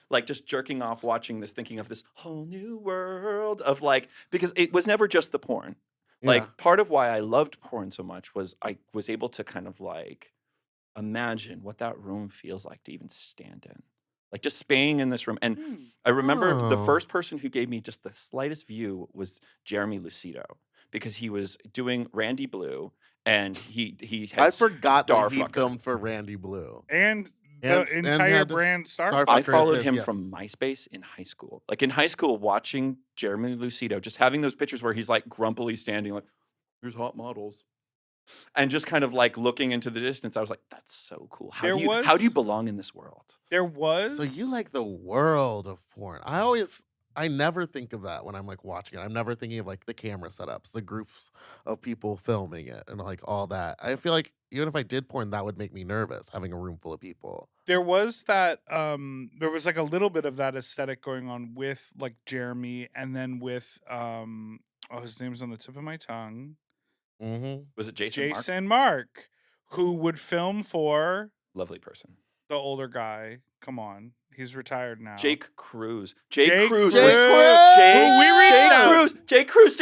like just jerking off watching this, thinking of this whole new world of like, because it was never just the porn. Like Yeah. part of why I loved porn so much was I was able to kind of like imagine what that room feels like to even stand in. Like just being in this room. And I remember the Oh. first person who gave me just the slightest view was Jeremy Lucido, because he was doing Randy Blue and he had I forgot that he Starfucker. filmed for Randy Blue. And And- the and entire had this brand Starfucker. Starfucker. I Fucker followed is him yes. from MySpace in high school. Like in high school, watching Jeremy Lucido, just having those pictures where he's like grumpily standing, like, here's hot models. And just kind of like looking into the distance, I was like, that's so cool. How do you belong in this world? There was. So you like the world of porn. I never think of that when I'm like watching it. I'm never thinking of like the camera setups, the groups of people filming it, and like all that. I feel like even if I did porn, that would make me nervous, having a room full of people. There was that. There was like a little bit of that aesthetic going on with like Jeremy, and then with his name's on the tip of my tongue. Mm-hmm. Was it Jason? Mark? Jason Mark, who would film for Lovely person. the older guy. Come on, he's retired now. Jake Cruz. Jake Jake Cruz. Cruz. Who we reached out. Jake Cruz.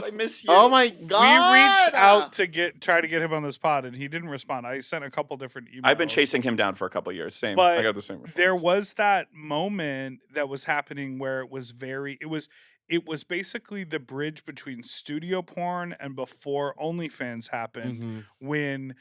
I miss you. Oh my god! We reached out to try to get him on this pod, and he didn't respond. I sent a couple different emails. I've been chasing him down for a couple years. Same. But I got the same response. there was that moment that was happening where it was basically the bridge between studio porn and before OnlyFans happened, Mhm. when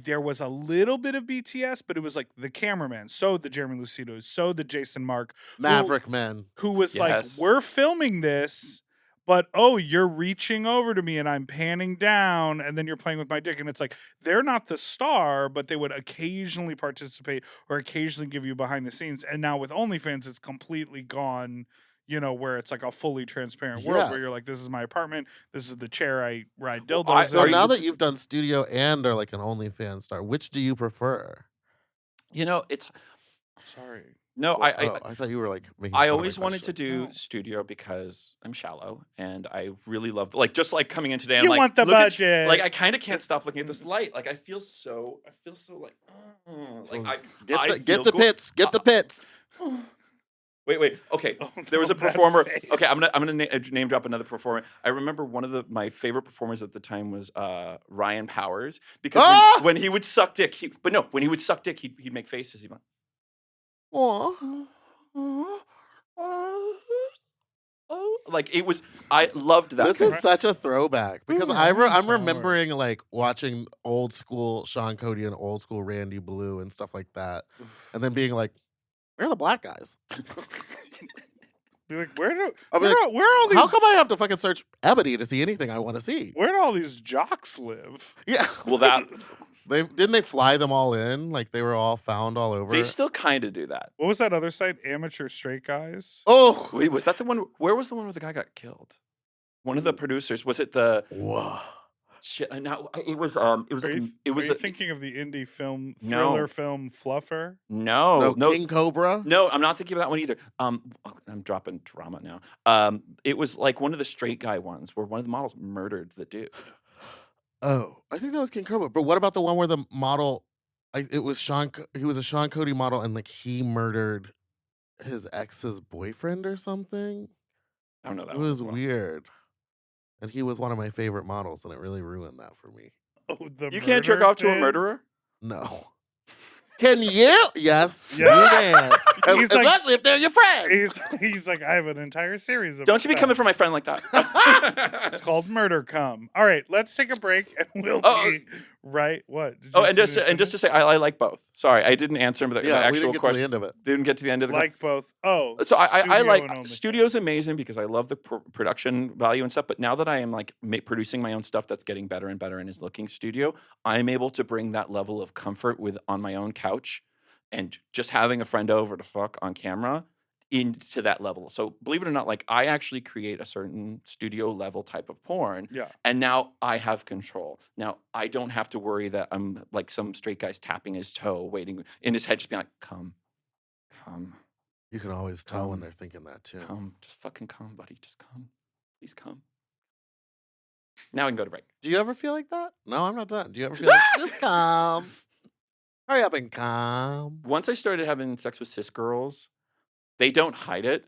there was a little bit of BTS, but it was like the cameraman, so the Jeremy Lucido, so the Jason Mark, Maverick Men. who was Yes. like, we're filming this, but oh, you're reaching over to me and I'm panning down, and then you're playing with my dick. And it's like, they're not the star, but they would occasionally participate or occasionally give you behind the scenes. And now with OnlyFans, it's completely gone, where it's like a fully transparent world where you're Yes. like, this is my apartment, this is the chair I ride dildos I- So in. now that you've done studio and are like an OnlyFans star, which do you prefer? It's Sorry. no. Oh, I thought you were like making fun I of my always wanted to question. do No. studio because I'm shallow and I really love just like coming in today. You I'm like, want the look at you- budget. like I kind of can't stop looking at this light. Like I feel so like Get the pits. Get the pits. Wait. Okay, Oh, there was no, a that performer. face. Okay, I'm gonna name drop another performer. I remember one of my favorite performers at the time was Ryan Powers, because Ah! when he would suck dick, when he would suck dick, he'd make faces. He'd Aw. like it was. I loved that. This kind is such a throwback because Ooh, I'm Ryan remembering like watching old school Sean Cody and old school Randy Blue and stuff like that, and then being like, "Where are the black guys? Be like, where I'll be are all these? How come I have to fucking search Ebony to see anything I want to see?" Where do all these jocks live? Yeah, Well, that didn't they fly them all in? Like they were all found all over. they still kind of do that. What was that other site? Amateur Straight Guys. Oh, Wait, was that the one? Where was the one where the guy got killed? One of the producers. Was it the whoa. shit? Now it was. It was Are like you, it was. are you thinking of the indie film No. thriller film Fluffer? No, King Cobra. No, I'm not thinking of that one either. I'm dropping drama now. It was like one of the straight guy ones where one of the models murdered the dude. Oh, I think that was King Cobra. But what about the one where the model? It was Sean. He was a Sean Cody model, and like he murdered his ex's boyfriend or something. I don't know that It one. was weird, and he was one of my favorite models, and it really ruined that for me. Oh, the You can't jerk murder off to a pig? murderer. No. Can you? Yes. Yeah. You can. He's like- Especially if they're your friends. He's like, I have an entire series of. Don't you be coming for my friend like It's that. called Murder Come. All right, let's take a break and we'll Oh, be right. What? Did Oh, you and finish just to say, I like both. Sorry, I didn't answer the Yeah, we actual didn't get to question. the end of it. Didn't get to the end of the like both. Oh, So I studio and like OnlyFans. studio's amazing because I love the production value and stuff. But now that I am like producing my own stuff that's getting better and better and is looking studio, I'm able to bring that level of comfort on my own couch, and just having a friend over to fuck on camera into that level. So believe it or not, like I actually create a certain studio level type of porn. Yeah. And now I have control. Now I don't have to worry that I'm like some straight guy's tapping his toe, waiting in his head, just being like, come. You can always tell when Come. they're thinking that too. Come, just fucking come, buddy. Just come. Please come. Now we can go to break. Do you ever feel like that? No, I'm not done. Do you ever feel like just come? Hurry up and come. Once I started having sex with cis girls, they don't hide it.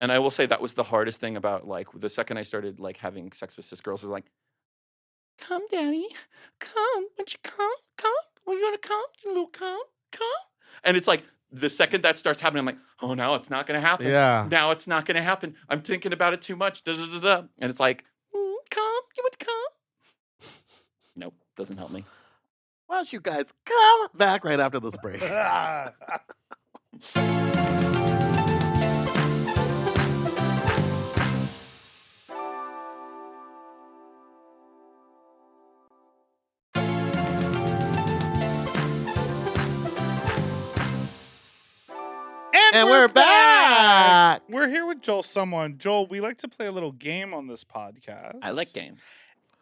And I will say that was the hardest thing about like the second I started like having sex with cis girls is like, come, daddy, come, won't you come, come, well, you want to come, you little come, and it's like the second that starts happening, I'm like, oh, now it's not going to happen. Yeah. Now it's not going to happen. I'm thinking about it too much. Da, da, da, da. And it's like, come, you want to come? Nope, doesn't help me. Why don't you guys come back right after this break? And we're back. We're here with Joel Someone. Joel, we like to play a little game on this podcast. I like games.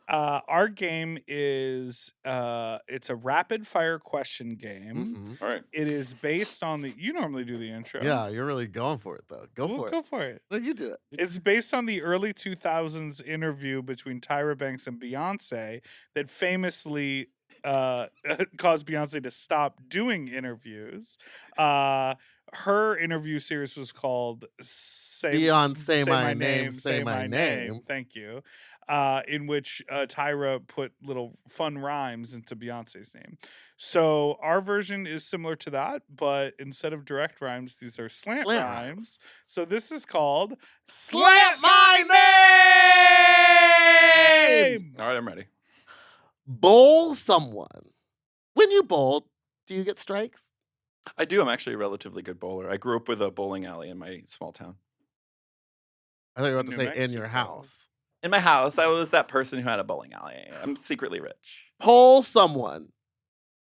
Our game is it's a rapid fire question game. All right. It is based on you normally do the intro. Yeah, you're really going for it, though. Go for it. Go for it. No, you do it. It's based on the early 2000s interview between Tyra Banks and Beyonce that famously caused Beyonce to stop doing interviews. Her interview series was called Beyonce, Say My Name, Say My Name. Thank you. In which Tyra put little fun rhymes into Beyonce's name. So our version is similar to that, but instead of direct rhymes, these are slant rhymes. So this is called Slant My Name! All right, I'm ready. Bowl someone. When you bowl, do you get strikes? I do. I'm actually a relatively good bowler. I grew up with a bowling alley in my small town. I thought you were about to New say in your Mexico. house. In my house, I was that person who had a bowling alley. I'm secretly rich. Pole someone.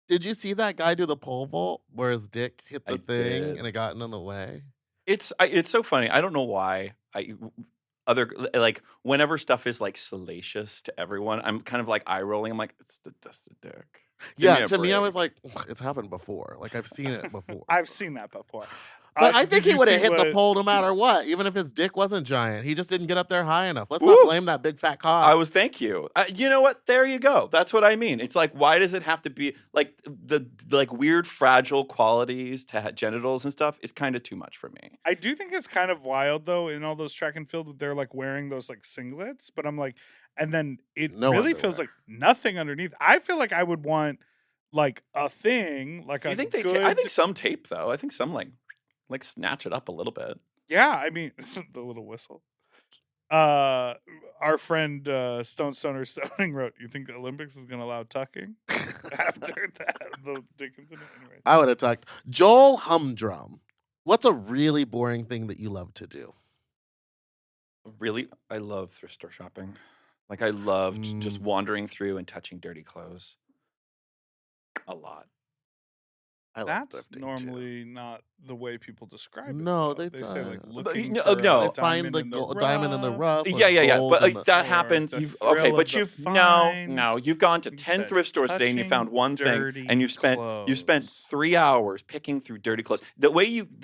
Did you see that guy do the pole vault where his dick hit the I thing did. and it got in the way? It's so funny. I don't know why. Whenever stuff is like salacious to everyone, I'm kind of like eye rolling. I'm like, it's the dusted dick. Give Yeah, me a to me, I break. was like, it's happened before. Like, I've seen it before. I've seen that before. But I think did he you would have see hit the what- pole no matter what, even if his dick wasn't giant. He just didn't get up there high enough. Let's Woo! not blame that big fat cock. Thank you. You know what? There you go. That's what I mean. It's like, why does it have to be like the like weird fragile qualities to genitals and stuff is kind of too much for me. I do think it's kind of wild though in all those track and field they're like wearing those like singlets, but I'm like, and then it No really feels underwear. like nothing underneath. I feel like I would want like a thing, like You a think good. I think some tape though. I think some like snatch it up a little bit. Yeah, I mean the little whistle. Our friend Stone Stoner Stoning wrote, "You think the Olympics is going to allow tucking after that the dick incident?" Anyways. I would have talked. Joel Humdrum. What's a really boring thing that you love to do? Really, I love thrift store shopping. Like I loved just Mm. wandering through and touching dirty clothes. A lot. I love That's thrifting, too. normally not the way people describe it. No, though. they say like don't. looking no, for no. a They find diamond the in the diamond in the rough. or Yeah. gold But in like, the- that or happened. the You've thrill of but the you've find. no. You've gone to You 10 said thrift stores today and you found touching one thing, dirty and you spent clothes. 3 hours picking through dirty clothes. The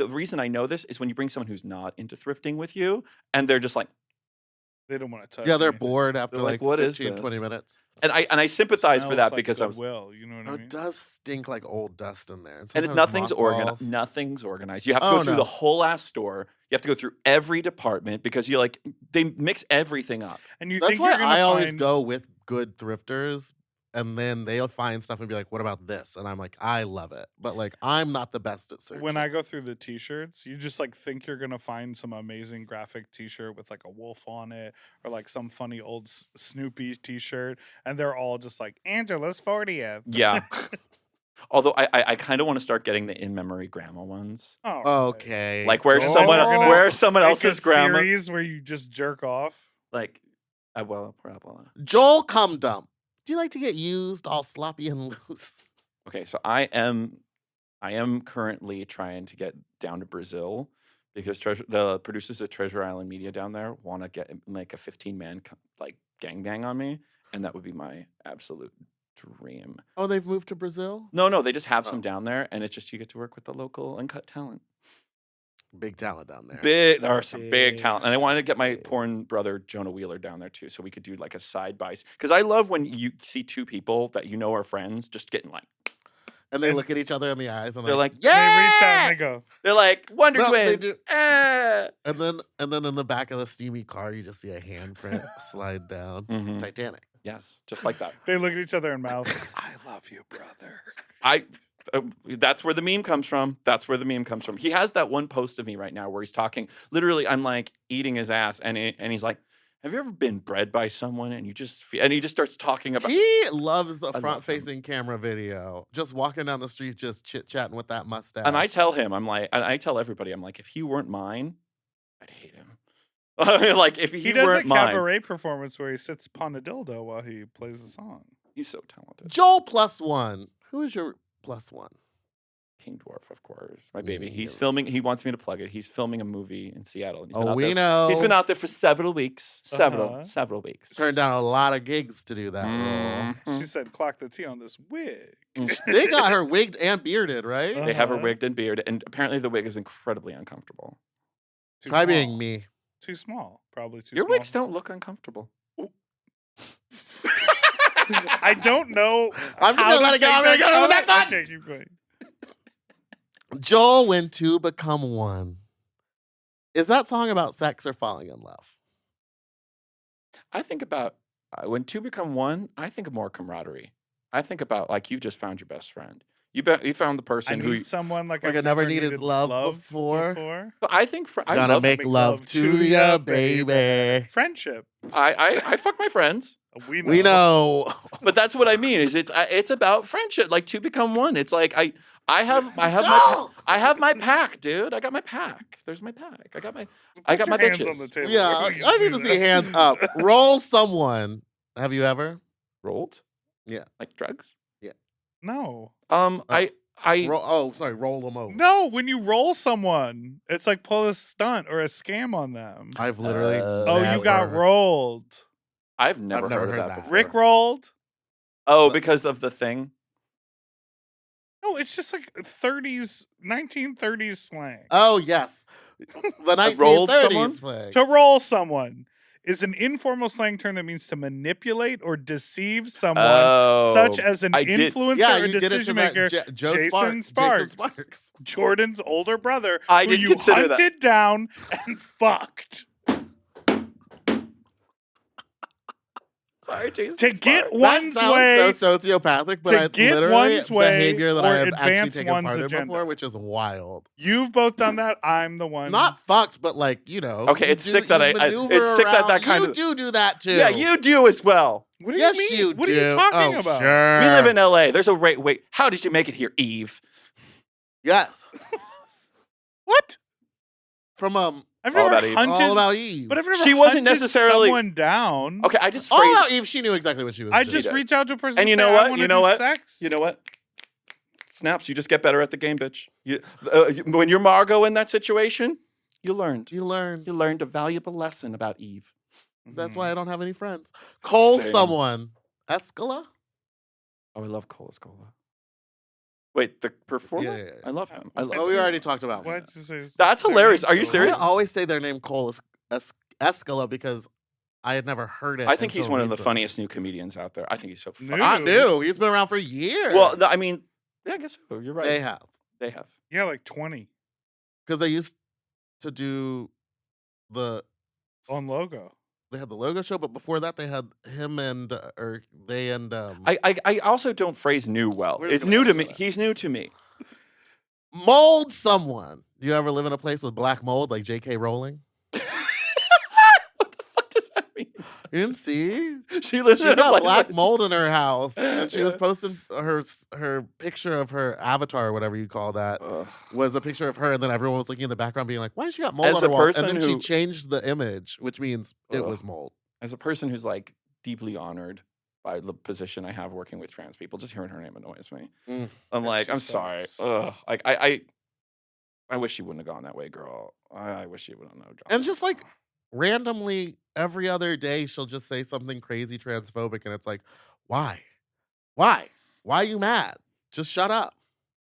reason I know this is when you bring someone who's not into thrifting with you, and they're just like, They don't want to touch. Yeah, they're anything. bored after They're like, like "What is 15, 20 this?" minutes. and I sympathize for Smells that like because I was. Goodwill, you know what I It mean? does stink like old dust in there. And sometimes nothing's organized. mothballs. Nothing's organized. You have to Oh, go through no. the whole ass store. You have to go through every department because they mix everything up. And you That's think why you're gonna I always find- go with good thrifters, and then they'll find stuff and be like, "What about this?" And I'm like, "I love it," but like I'm not the best at searching. When I go through the t-shirts, you just like think you're gonna find some amazing graphic t-shirt with like a wolf on it, or like some funny old Snoopy t-shirt, and they're all just like Angela's 40th. Yeah. Although I kind of want to start getting the in-memory grandma ones, Oh, Okay, like where Joel. someone else's grandma, series where you just jerk off. like, well. Joel Cum Dump. Do you like to get used all sloppy and loose? Okay, so I am currently trying to get down to Brazil because the producers of Treasure Island Media down there want to make a 15-man like gangbang on me, and that would be my absolute dream. Oh, they've moved to Brazil? No, they just have Oh. some down there, and it's just you get to work with the local uncut talent. Big talent down there. There are some big talent, and I wanted to get my Big. porn brother Jonah Wheeler down there too, so we could do like a side by. Because I love when you see two people that you know are friends just getting like And they look at each other in the eyes and They're like, They reach out yeah. and they go, They're like Wonder No, they Twins. do. Eh. and then in the back of the steamy car, you just see a handprint slide down. Mhm. Titanic. Yes, just like that. they look at each other in mouth. I love you, brother. That's where the meme comes from. That's where the meme comes from. He has that one post of me right now where he's talking. Literally, I'm like eating his ass, and he's like, "Have you ever been bred by someone?" And he just starts talking about. He loves the love him. front-facing camera video. Just walking down the street, just chit-chatting with that mustache. And I tell him, I'm like, and I tell everybody, I'm like, if he weren't mine, I'd hate him. Like if He he does a weren't mine, cabaret performance where he sits upon a dildo while he plays the song. he's so talented. Joel +1. Who is your +1? King Dwarf, of course, my baby. He's Yeah. filming. He wants me to plug it. He's filming a movie in Seattle. And he's been out We there. know. He's been out there for several weeks. Uh-huh. Several weeks. Turned down a lot of gigs to do that role. Mhm. She said, "Clock the T on this wig." They got her wigged and bearded, right? Uh, They have her Uh-huh. wigged and bearded, and apparently the wig is incredibly uncomfortable. Too Try small. being me. Too small. Probably too Your small. wigs don't look uncomfortable. I don't know. I'm just how gonna let it go. take I'm gonna that- go to the next one. Okay, keep going. Joel, when two become one. Is that song about sex or falling in love? I think about when two become one. I think of more camaraderie. I think about like you've just found your best friend. You found the I person who. need someone like Like I've I never needed love before. But I think I Gonna love, make love to ya, baby. Friendship. I fuck my friends. We know. We know. But that's what I mean. It's about friendship. Like two become one. It's like I have No! my pack, dude. I got my pack. There's my pack. I got my Put your hands bitches. on the table. Yeah, so we can I see need to see that. hands up. Roll someone. Have you ever? Rolled. Yeah. Like drugs. No. I Roll them over. No, when you roll someone, it's like pull a stunt or a scam on them. I've literally. Oh, you got never- rolled. I've never heard of that that. before. Rick rolled. Oh, because of the thing. No, it's just like 1930s slang. Oh yes, the I rolled 1930s someone? flag. To roll someone is an informal slang term that means to manipulate or deceive someone, Oh, such as an I did- influencer Yeah, or you did it to decision that maker, Joe Jason Sparks. Sparks. Jordan's older brother, I who did you consider that. hunted down and fucked. Sorry, Jason. To get Sparks. one's That sounds way, so sociopathic, but to it's get literally one's way behavior that or I have advance actually taken one's part in agenda. before, which is wild. you've both done that. I'm the one. Not fucked, but like Okay, it's sick that it's sick that that kind you of- do that too. Yeah, you do as well. What do Yes, you mean? you What do. are you talking Oh, about? Sure. We live in LA. There's a wait. How did you make it here, Eve? Yes, What? from I've All never About Eve. hunted, All About Eve. but I've never She wasn't hunted necessarily- someone down. Okay, I just All phrased. About Eve, she knew exactly what she was I doing. just did. reach out to a person And you say, know I what? wanna You know do what? Sex. You know what? Snaps. You just get better at the game, bitch. When you're Margot in that situation, you learned. You learn. You learned a valuable lesson about Eve. That's why I don't have any friends. Call Same. someone. Escala? Oh, I love Cola Scola. Wait, the performer? Yeah. I love him. I love Oh, we him. already talked about Why'd him. you say That's their hilarious. name's Are you so I serious? wrong? always say their name Cole Escala because I had never heard it. I think he's until one of the recently. funniest new comedians out there. I think he's so funny. New? Not new. He's been around for years. Well, I mean, yeah, I guess so. You're right. they have. They have. Yeah, like 20 Because they used to do the. on logo. They had the logo show, but before that they had him and or they and I also don't phrase new well. Where's It's the new word to for me. that? He's new to me. mold someone. Do you ever live in a place with black mold like J.K. Rowling? What the fuck does that mean? You didn't see? She lives She in a got place black where- mold in her house, and she was Yeah. posting her picture of her avatar, or whatever you call that, Ugh. was a picture of her, and then everyone was looking in the background, being like, "Why has she got mold As on her a walls?" person And then she who- changed the image, which means it Ugh. was mold. As a person who's like deeply honored by the position I have working with trans people, just hearing her name annoys me. Mm. I'm like, she I'm sorry. sucks. Ugh. Like I wish she wouldn't have gone that way, girl. I wish she wouldn't have gone. And just like randomly every other day, she'll just say something crazy transphobic, and it's like, why are you mad? Just shut up.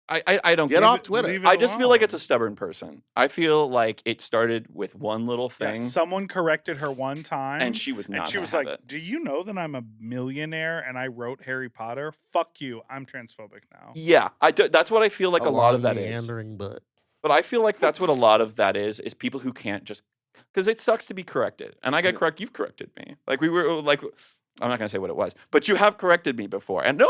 I don't Get get off it. Twitter. leave it I just feel like alone. it's a stubborn person. I feel like it started with one little Yeah, thing, someone corrected her one time, and she was not. and she gonna was have like, it. "Do you know that I'm a millionaire and I wrote Harry Potter? Fuck you. I'm transphobic now." Yeah, that's what I feel like a lot of long, that is. meandering butt. But I feel like that's what a lot of that is people who can't just because it sucks to be corrected. And I got correct. You've corrected me. Like we were like. I'm not gonna say what it was, but you have corrected me before. And no,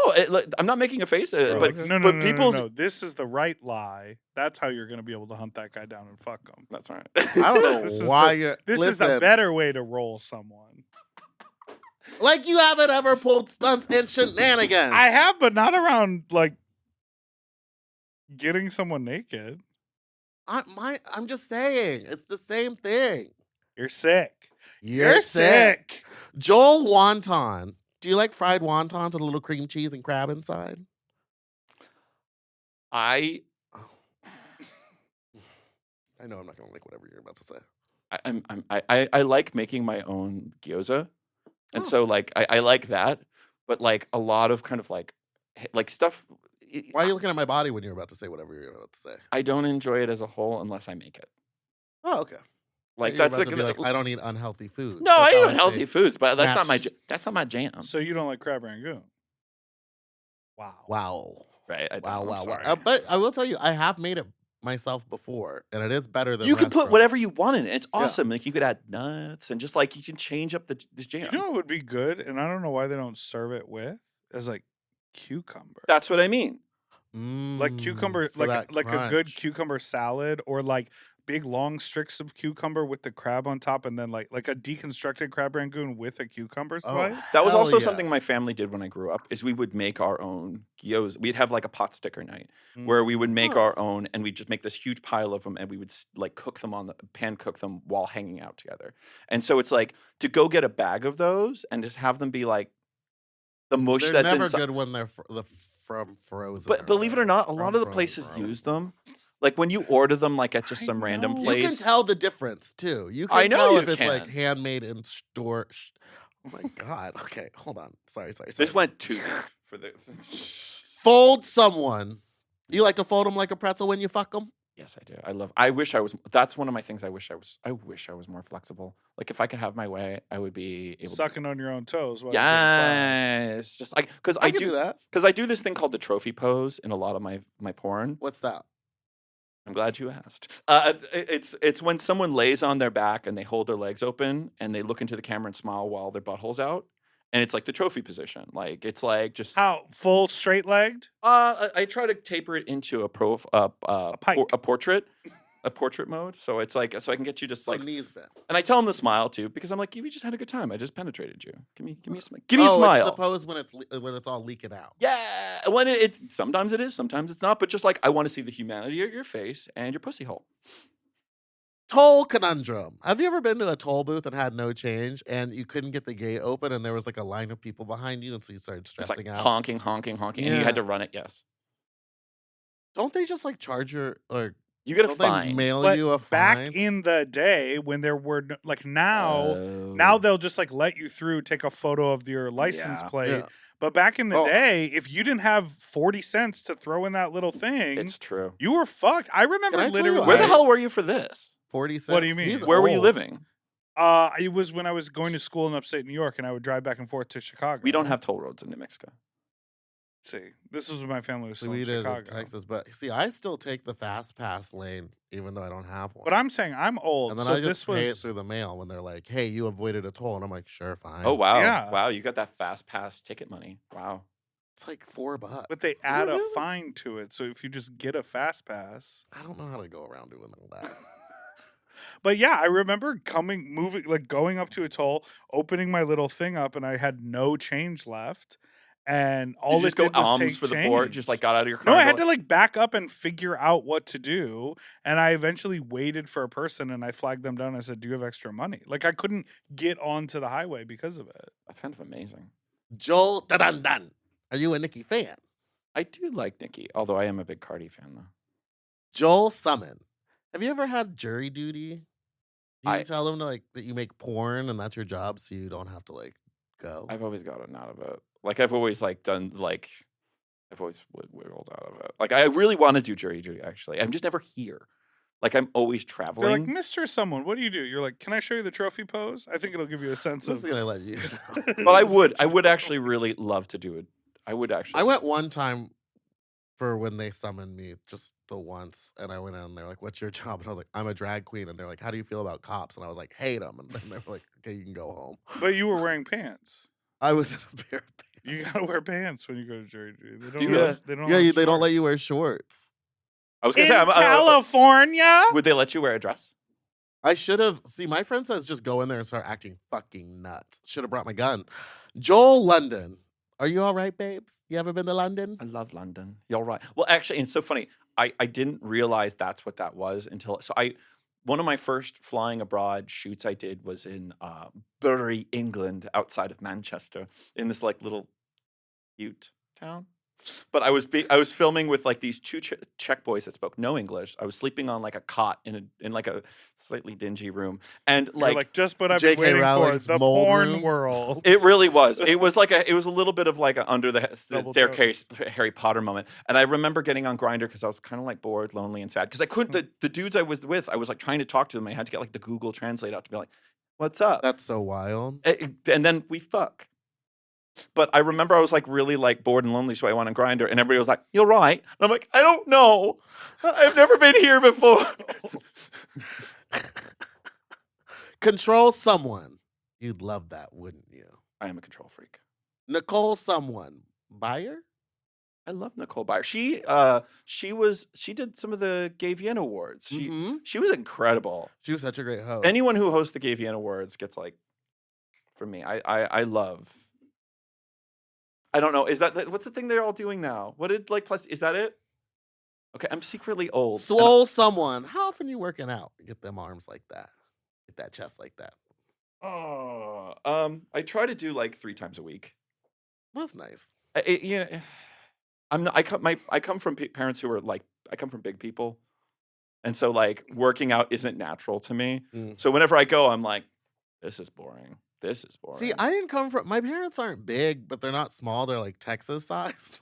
I'm not making a face. But No, but people's This is the right lie. That's how you're going to be able to hunt that guy down and fuck him. that's all right. I don't know This is why the- you're. This is the listen, better way to roll someone. Like you haven't ever pulled stunts and shenanigans. I have, but not around like getting someone naked. I'm just saying, it's the same thing. You're sick. You're sick. Joel Wonton. Do you like fried wontons with a little cream cheese and crab inside? I know I'm not gonna like whatever you're about to say. I like making my own gyoza, and Oh. so like I like that, but like a lot of kind of like stuff. Why are you looking at my body when you're about to say whatever you're about to say? I don't enjoy it as a whole unless I make it. Oh, okay. Like You're that's about to be like I don't eat unhealthy food. no, I That's how eat unhealthy say foods, but that's snatch- not my jam. So you don't like crab rangoon? Wow. Wow. Right? I don't, Wow, I'm wow, wow. sorry. But I will tell you, I have made it myself before, and it is better than You can put restaurant. whatever you want in it. It's Yeah. awesome. Like you could add nuts and just like you can change up the jam. You know what would be good, and I don't know why they don't serve it with, is like cucumber. That's what I mean. Like cucumber, for like that like a good crunch. cucumber salad, or like big long strips of cucumber with the crab on top, and then like a deconstructed crab rangoon with a cucumber Oh, slice. That was hell also yeah. something my family did when I grew up. Is we would make our own gyoza. We'd have like a pot sticker night Mm. where we would make Oh. our own, and we'd just make this huge pile of them, and we would like cook them on the pan, cook them while hanging out together. And so it's like to go get a bag of those and just have them be like the mush They're that's never inside. good when they're from frozen. But believe it or not, a lot of the From places frozen. use them. Like when you order them, like at just I some random know. place. You can tell the difference too. You can I know tell you if it's like can. handmade in store. Oh my god. Okay, hold on. Sorry. This went too deep for the. Fold someone. You like to fold them like a pretzel when you fuck them? Yes, I do. I wish I was. That's one of my things. I wish I was more flexible. Like if I could have my way, I would be able. Sucking on your own toes. while you're getting Yes, just like because I I can do that. because I do this thing called the trophy pose in a lot of my porn. What's that? I'm glad you asked. It's when someone lays on their back and they hold their legs open and they look into the camera and smile while their butthole's out, and it's like the trophy position. Like it's like just How full straight legged? I try to taper it into a pike. a portrait mode. So it's like so I can get you just So like, knees bent. and I tell them to smile too because I'm like, you just had a good time. I just penetrated you. Give me a smile. Give me a Oh, smile. it's the pose when it's all leaking out. Yeah, when it sometimes it is, sometimes it's not. But just like I want to see the humanity of your face and your pussy hole. Toll conundrum. Have you ever been to a toll booth and had no change and you couldn't get the gate open and there was like a line of people behind you and so you started It's stressing like out? honking, and you Yeah. had to run it. Yes, Don't they just like charge your or you get a don't they fine. mail But you a back fine? in the day when there were like now Oh. they'll just like let you through, take a photo of your license Yeah. plate. Yeah. But back in the Oh. day, if you didn't have 40 cents to throw in that little thing, It's true. you were fucked. I remember Can I tell you literally. Where the I- hell were you for this? 40 cents. What do you mean? He's Where were you old. living? It was when I was going to school in upstate New York, and I would drive back and forth to Chicago. We don't have toll roads in New Mexico. See, this was when my family was still We in did Chicago. in Texas, but see, I still take the fast pass lane even though I don't have one. But I'm saying I'm old, and then so I just this pay it was. through the mail when they're like, "Hey, you avoided a toll," and I'm like, "Sure, fine." Oh wow, Yeah. wow! You got that fast pass ticket money. Wow. It's like $4. But they add a really? fine to it, so if you just get a fast pass. I don't know how to go around doing all that. But yeah, I remember going up to a toll, opening my little thing up, and I had no change left. And all Did you just it go did was alms take for the poor? change. Just like got out of your car? No, I and had go to like back up and figure out what to do. And I eventually waited for a person and I flagged them down. I said, "Do you have extra money?" Like I couldn't get onto the highway because of it. That's kind of amazing. Joel dun. Are you a Nicki fan? I do like Nicki, although I am a big Cardi fan though. Joel Summon. Have you ever had jury duty? Do you I- tell them like that you make porn and that's your job, so you don't have to like go? I've always gotten out of it. Like I've always like done like I've always wiggled out of it. Like I really want to do jury duty. Actually, I'm just never here. Like I'm always They're traveling. like, Mr. Someone, what do you do? You're like, can I show you the trophy pose? I think it'll give you a sense I'm of. just gonna let you know. But I would actually really love to do it. I would actually. I went one time for when they summoned me, just the once, and I went in and they're like, "What's your job?" And I was like, "I'm a drag queen." And they're like, "How do you feel about cops?" And I was like, "Hate them." And then they were like, "Okay, you can go home." But you were wearing pants. I was in a pair of pants. You gotta wear pants when you go to jury duty. They don't. Do you allow- really? They don't. Yeah, allow they don't let you wear shorts. shorts. I was gonna In say, California. would they let you wear a dress? I should have. See, my friend says just go in there and start acting fucking nuts. Should have brought my gun. Joel London. Are you all right, babes? You ever been to London? I love London. You're right. Well, actually, and it's so funny. I didn't realize that's what that was until one of my first flying abroad shoots I did was in Bury, England, outside of Manchester, in this like little cute town. But I was filming with like these two Czech boys that spoke no English. I was sleeping on like a cot in like a slightly dingy room, and You're like just what I've been J.K. waiting Rowling's for, the mold porn room? world. it really was. It was a little bit of like a under the Double staircase Harry Potter moment. And I remember getting on Grindr because I was kind of like bored, lonely, and sad because I couldn't. The dudes I was with, I was like trying to talk to them. I had to get like the Google Translate out to be like, "What's up?" That's so wild. And then we fuck. But I remember I was like really like bored and lonely, so I went on Grindr, and everybody was like, "You're right." And I'm like, "I don't know. I've never been here before." Control someone. You'd love that, wouldn't you? I am a control freak. Nicole someone. Buyer? I love Nicole Byer. She did some of the Gay Vienna Awards. She was incredible. She was such a great host. Anyone who hosts the Gay Vienna Awards gets like, for me, I love. I don't know. Is that what's the thing they're all doing now? What did like plus? Is that it? Okay, I'm secretly old. Swole someone. How often you working out? Get them arms like that. Get that chest like that. I try to do like 3 times a week. That's nice. I'm not. I come from parents who are like. I come from big people, and so like working out isn't natural to me. So whenever I go, I'm like, this is boring. This is boring. See, I didn't come from. My parents aren't big, but they're not small. They're like Texas size.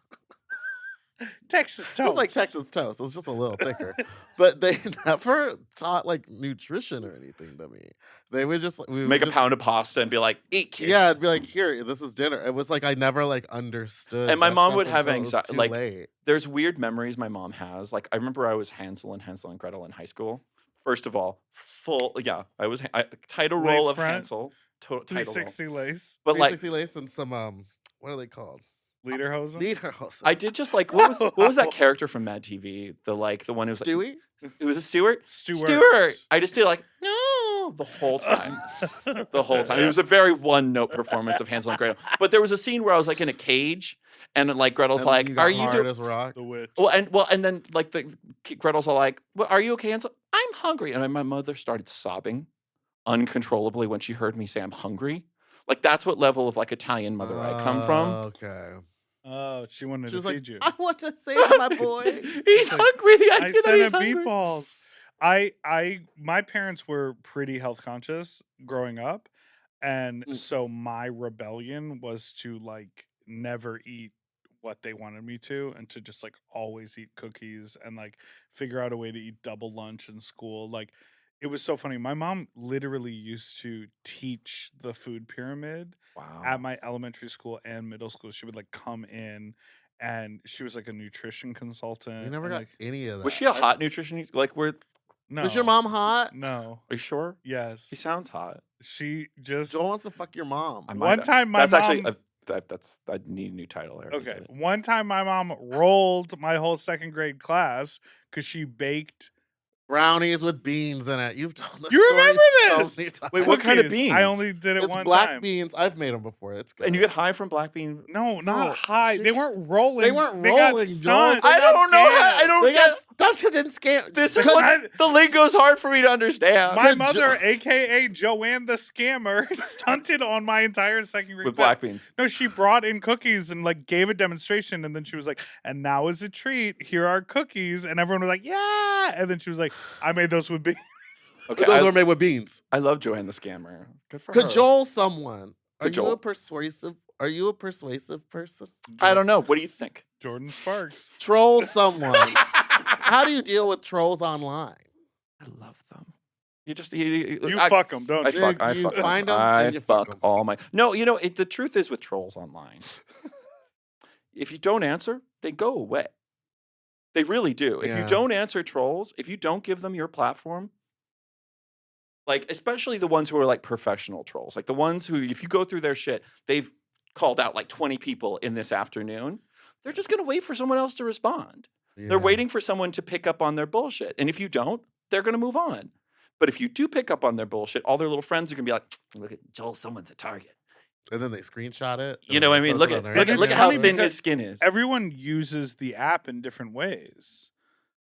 Texas toast. It was like Texas toast. It was just a little thicker. But they never taught like nutrition or anything to me. They would just make a pound of pasta and be like, "Eat, kids." Yeah, I'd be like, "Here, this is dinner." It was like I never like understood. And my that mom stuff would have until it was anxiety. too Like, late. there's weird memories my mom has. Like, I remember I was Hansel and Gretel in high school. First of all, I was title Lace role of front? Hansel. Title role. 360 lace, But like, 360 lace and some what are they called? lederhosen. Lederhosen. I did just like what was that character from Mad TV? The one who was like, Stewie? It was a Stewart. Stewart. I just did like no the whole time. The whole time. It was a very one-note performance of Hansel and Gretel. But there was a scene where I was like in a cage, and like Gretel's And like, you got "Are you hard doing?" as rock? The witch. And then like Gretel's all like, "Well, are you okay, Hansel?" "I'm hungry," and my mother started sobbing uncontrollably when she heard me say I'm hungry. Like that's what level of like Italian mother I come from. Okay. Oh, she wanted She to was feed like, you. I want to save my boy. He's like, hungry. The I idea that sent he's him hungry. meatballs. My parents were pretty health conscious growing up, and so my rebellion was to like never eat what they wanted me to, and to just like always eat cookies and like figure out a way to eat double lunch in school. Like it was so funny. My mom literally used to teach the food pyramid Wow. at my elementary school and middle school. She would like come in, and she was like a nutrition consultant. You never and, got like, any of that. Was she a hot nutritionist? Like, are no. Was your mom hot? No. you sure? Yes. He sounds hot. She just Joel wants to fuck your mom. I One might have. time my that's mom actually I need a new title. I already okay. did it. One time my mom rolled my whole second grade class because she baked Brownies with beans in it. You've told this You story remember so this? many times. Wait, what kind of cookies. beans? I only did it It's one black time. beans. I've made them before. It's good. And you get high from black bean. No, No, not high. she- They weren't rolling. They weren't got rolling, stunned. Joel. I don't know. I don't They get. got stunted and scammed. This is Because- what the lingo's hard for me to understand. My Good mother, aka Joanne the scammer, stunted on my entire second grade With class. black beans. No, she brought in cookies and like gave a demonstration, and then she was like, "And now as a treat, here are cookies," and everyone was like, "Yeah!" And then she was like, "I made those with beans." Okay, Those are made with beans. I love Joanne the Scammer. Good for her. Cajole someone. Are you a Cajole. persuasive Are you a persuasive person? I don't know. What do you think? Jordan Sparks. Troll someone. How do you deal with trolls online? I love them. You just You I, fuck them, don't I you? fuck. I You fuck. find 'em I and you fuck fuck 'em. all my. No, the truth is with trolls online. If you don't answer, they go away. They really do. If you Yeah. don't answer trolls, if you don't give them your platform, like especially the ones who are like professional trolls, like the ones who, if you go through their shit, they've called out like 20 people in this afternoon. They're just gonna wait for someone else to respond. They're Yeah. waiting for someone to pick up on their bullshit. And if you don't, they're gonna move on. But if you do pick up on their bullshit, all their little friends are gonna be like, look at Joel, someone's a target. And then they screenshot it. You know what I mean? Look at It's how funny thin because his skin is. Everyone uses the app in different ways.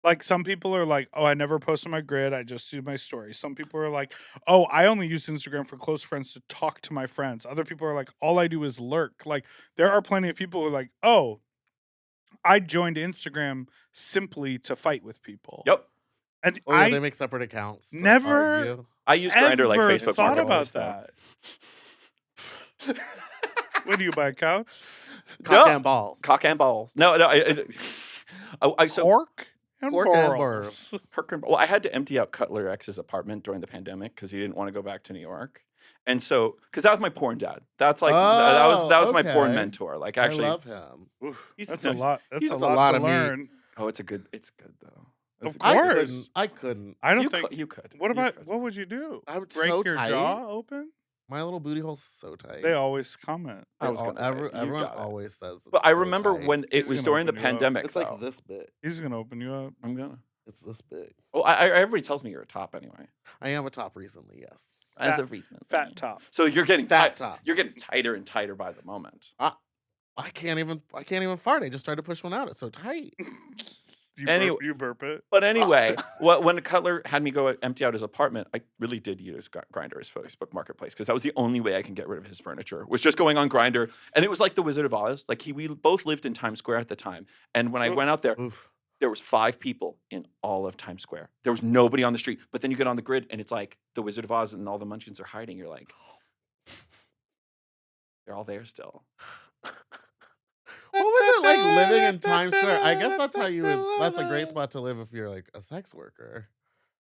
Like some people are like, oh, I never post on my grid. I just do my story. Some people are like, oh, I only use Instagram for close friends to talk to my friends. Other people are like, all I do is lurk. Like there are plenty of people who are like, oh, I joined Instagram simply to fight with people. Yep. And Oh, yeah, I they make separate accounts. to never- argue. I use Grindr like ever Facebook thought Marketplace, about though. that. When do you buy a couch? Cock No. and balls. Cock and balls. No. So Pork and Pork and balls. well, I had to empty out Cutler X's apartment during the pandemic because he didn't want to go back to New York. And so, because that was my porn dad. That's like that was my porn okay. mentor. Like actually, I love him. Oof, He's that's nice. a lot. That's He's a a lot, lot to of meat. learn. oh, it's good though. It's Of good. course. I couldn't. I don't You think. you could. What You about could. what would you do? I'm Break so your tight. jaw open? My little booty hole's so tight. They always comment. I was All- gonna say, you everyone got it. always says. But it's I so remember tight. when it He's was gonna during the open you up. pandemic. it's though. like this big. He's gonna open you up. I'm gonna. It's this big. Oh, everybody tells me you're a top anyway. I am a top recently. Yes. As Fat- a recent Fat thing. top. So you're getting Fat ti- top. You're getting tighter and tighter by the moment. I can't even fart. I just tried to push one out. It's so tight. You burp it. But anyway, when Cutler had me go empty out his apartment, I really did use Grindr as Facebook Marketplace because that was the only way I can get rid of his furniture. Was just going on Grindr, and it was like the Wizard of Oz. Like we both lived in Times Square at the time, and when I went out there, Oof. there was 5 people in all of Times Square. There was nobody on the street. But then you get on the grid, and it's like the Wizard of Oz, and all the Munchkins are hiding. You're like, they're all there still. What was it like living in Times Square? I guess that's how you would. That's a great spot to live if you're like a sex worker.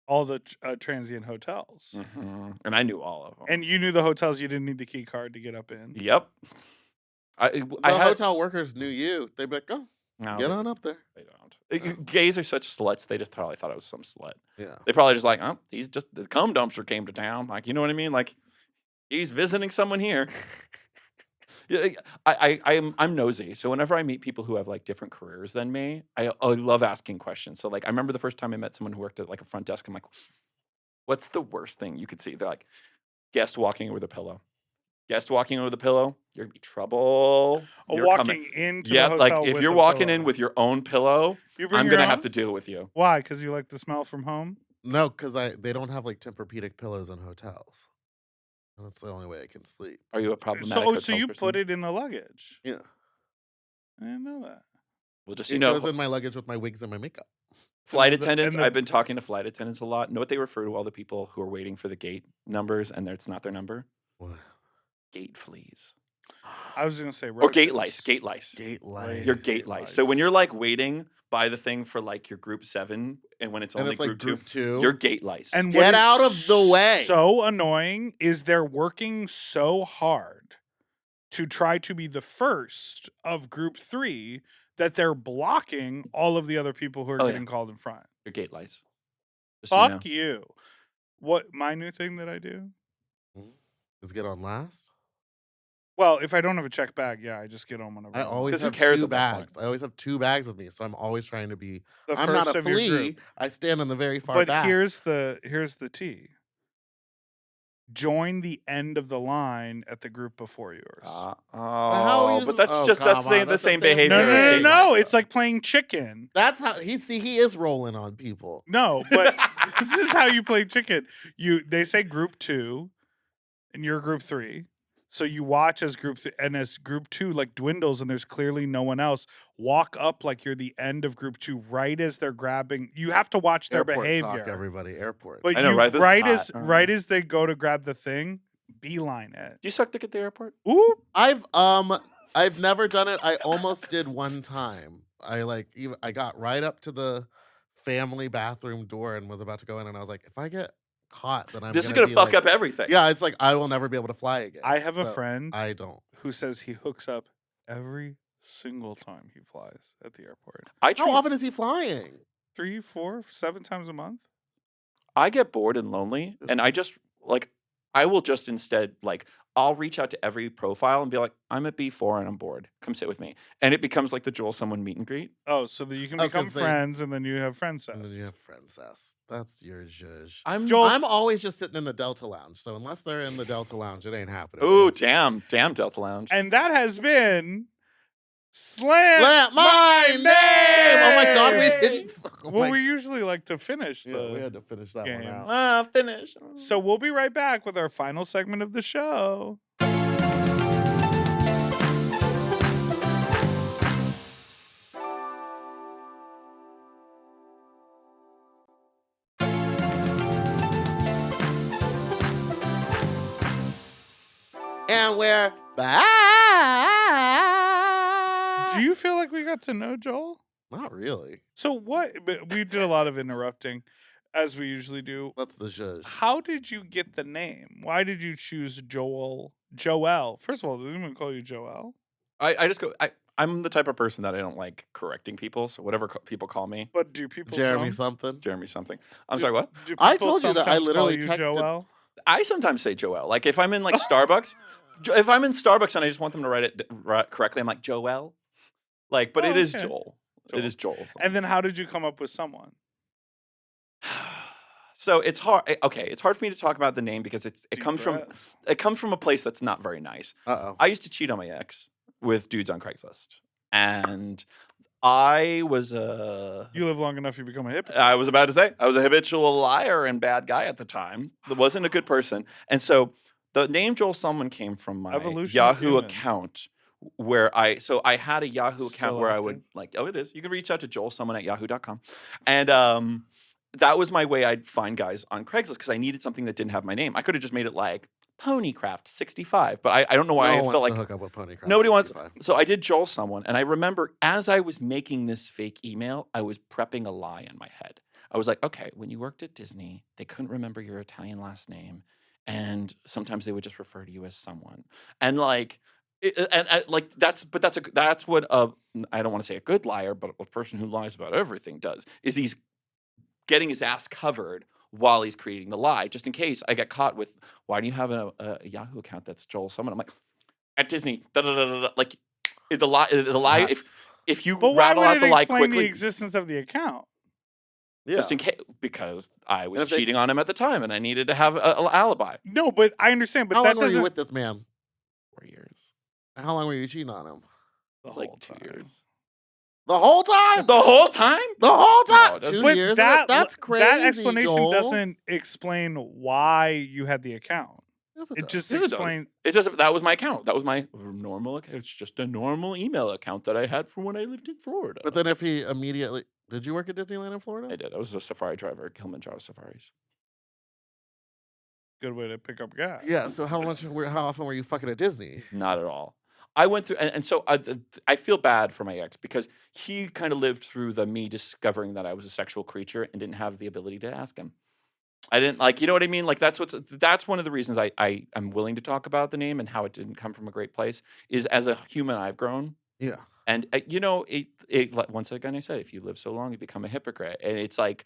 All the transient hotels. Mm-hmm. And I knew all of them. And you knew the hotels you didn't need the key card to get up in. Yep. The I had hotel workers knew you. They'd be like, "Go, no, get on up there." They don't. Gays are such sluts. They just probably thought I was some slut. Yeah. They probably just like, oh, he's just the cum dumpster came to town. Like, you know what I mean? Like, he's visiting someone here. Yeah, I'm nosy. So whenever I meet people who have like different careers than me, I love asking questions. So like, I remember the first time I met someone who worked at like a front desk. I'm like, what's the worst thing you could see? They're like, guest walking over the pillow. Guest walking over the pillow, you're gonna be trouble. Oh, You're walking coming. into Yeah, the like hotel if with you're a walking in pillow. with your own pillow, You bring I'm your gonna have own? to deal with you. Why? Because you like the smell from home? No, because they don't have like Tempur-Pedic pillows in hotels. And that's the only way I can sleep. Are you a problematic? So hotel you person? put it in the luggage? Yeah. I didn't know that. Well, just It you know, goes in my luggage with my wigs and my makeup. flight and the- attendants. and the- I've been talking to flight attendants a lot. Know what they refer to all the people who are waiting for the gate numbers and it's not their number? What? Gate fleas I was gonna say or gate roaches. lice. Gate lice. Gate light. Your gate lice. So when you're like waiting by the thing for like your group 7, and when it's and only it's like group 2, two. you're gate lice. And Get what is out of the way. So annoying is they're working so hard to try to be the first of group 3 that they're blocking all of the other people who are Oh, yeah. getting called in front. Your gate lice. Just so you know. Fuck you. What my new thing that I do? Is get on last. Well, if I don't have a check bag, yeah, I just get on whenever. I want. always 'Cause who have cares 2 at that point? bags. I always have 2 bags with me, so I'm always trying to be. the I'm not first a of your flea. group. I stand in the very far But back. here's the tea. Join the end of the line at the group before yours. how Oh, is- but that's oh, just come that's on, the that's same the same behavior. no, thing. no, as no, gate no. lice, It's like playing chicken. That's how he is rolling on people. No, but this is how you play chicken. They say group 2, and you're group 3. So you watch as and as group 2 like dwindles and there's clearly no one else. Walk up like you're the end of group 2, right as they're grabbing. You have to watch their Airport behavior. talk, everybody. Airport. But I know, right? This is right hot. as right as they go to grab the thing, beeline it. Do you suck dick at the airport? Ooh, I've never done it. I almost did one time. I got right up to the family bathroom door and was about to go in, and I was like, if I get caught, then I'm This is gonna gonna be fuck like, up everything. yeah, it's like I will never be able to fly again. I have a So, friend I don't. who says he hooks up every single time he flies at the airport. I treat, How often is he flying? 3, 4, 7 times a month. I get bored and lonely, and I just I will just instead I'll reach out to every profile and be like, I'm at B4 and I'm bored. Come sit with me, and it becomes like the Joel someone meet and greet. Oh, so that you can Oh, become 'cause they- friends, and then you have friend And then cess. you have princess. That's your zhuzh. Joel, I'm always just sitting in the Delta Lounge. So unless they're in the Delta Lounge, it ain't happening. Oh, bitch. damn Delta Lounge. and that has been Slam Let my name. Oh my God, we Name! didn't. Oh Well, my- we usually like to finish yeah, we the. had to finish that one game. out. Finish. So we'll be right back with our final segment of the show. And we're back. Do you feel like we got to know Joel? Not really. So what? But we did a lot of interrupting, as we usually do. That's the zhuzh. How did you get the name? Why did you choose Joel? First of all, did anyone call you Joel? I just go. I'm the type of person that I don't like correcting people. So whatever people call me, But do people Jeremy some- something. Jeremy something. I'm do- sorry. What? do I people told you that I sometimes literally call you texted- Joel? I sometimes say Joel. Like if I'm in Starbucks, if I'm in Starbucks and I just want them to write it correctly, I'm like Joel. But it is okay. Joel. Joel. It is Joel. And then how did you come up with someone? So it's hard. Okay, it's hard for me to talk about the name because it Deep comes breath. from a place that's not very nice. Uh-oh. I used to cheat on my ex with dudes on Craigslist, and I was You live long enough, you become a hypocrite. I was about to say I was a habitual liar and bad guy at the time. I wasn't a good person, and so the name Joel Someone came from my Evolution of Yahoo human. account. Where I had a Yahoo account Still where I active? would it is. You can reach out to joelsomeone@yahoo.com. And that was my way I'd find guys on Craigslist because I needed something that didn't have my name. I could have just made it like Ponycraft65, but I don't know why No I one felt wants like to hook up with Ponycraft. nobody wants. 65. So I did Joel Someone, and I remember as I was making this fake email, I was prepping a lie in my head. I was like, okay, when you worked at Disney, they couldn't remember your Italian last name, and sometimes they would just refer to you as someone, and that's what I don't want to say a good liar, but a person who lies about everything does is he's getting his ass covered while he's creating the lie, just in case I get caught with, why do you have a Yahoo account that's Joel Someone? I'm like, at Disney, da da da da. Like the lie. That's- If you But why rattle would out it the lie explain the quickly, existence of the account? yeah. just in case, because I was And if they- cheating on him at the time and I needed to have an alibi. No, but I understand. But How that long were doesn't. you with this man? 4 years, How long were you cheating on him? the like whole 2 time. years. The whole time? The whole time? The whole No, time? it doesn't. 2 But years? that's crazy. That explanation Joel. doesn't explain why you had the account. Yes, It does. just Yes, it does. explains. It just that was my account. That was my normal account. It's just a normal email account that I had from when I lived in Florida. But then if he immediately... Did you work at Disneyland in I Florida? did. I was a safari driver at Kilimanjaro Safaris. Good way to pick up gas. Yeah, so how often were you fucking at Disney? Not at all. I went through, and so I feel bad for my ex because he kind of lived through me discovering that I was a sexual creature and didn't have the ability to ask him. I didn't you know what I mean? Like that's one of the reasons I am willing to talk about the name and how it didn't come from a great place is as a human I've grown. Yeah. And once again, I said, if you live so long, you become a hypocrite. And it's like,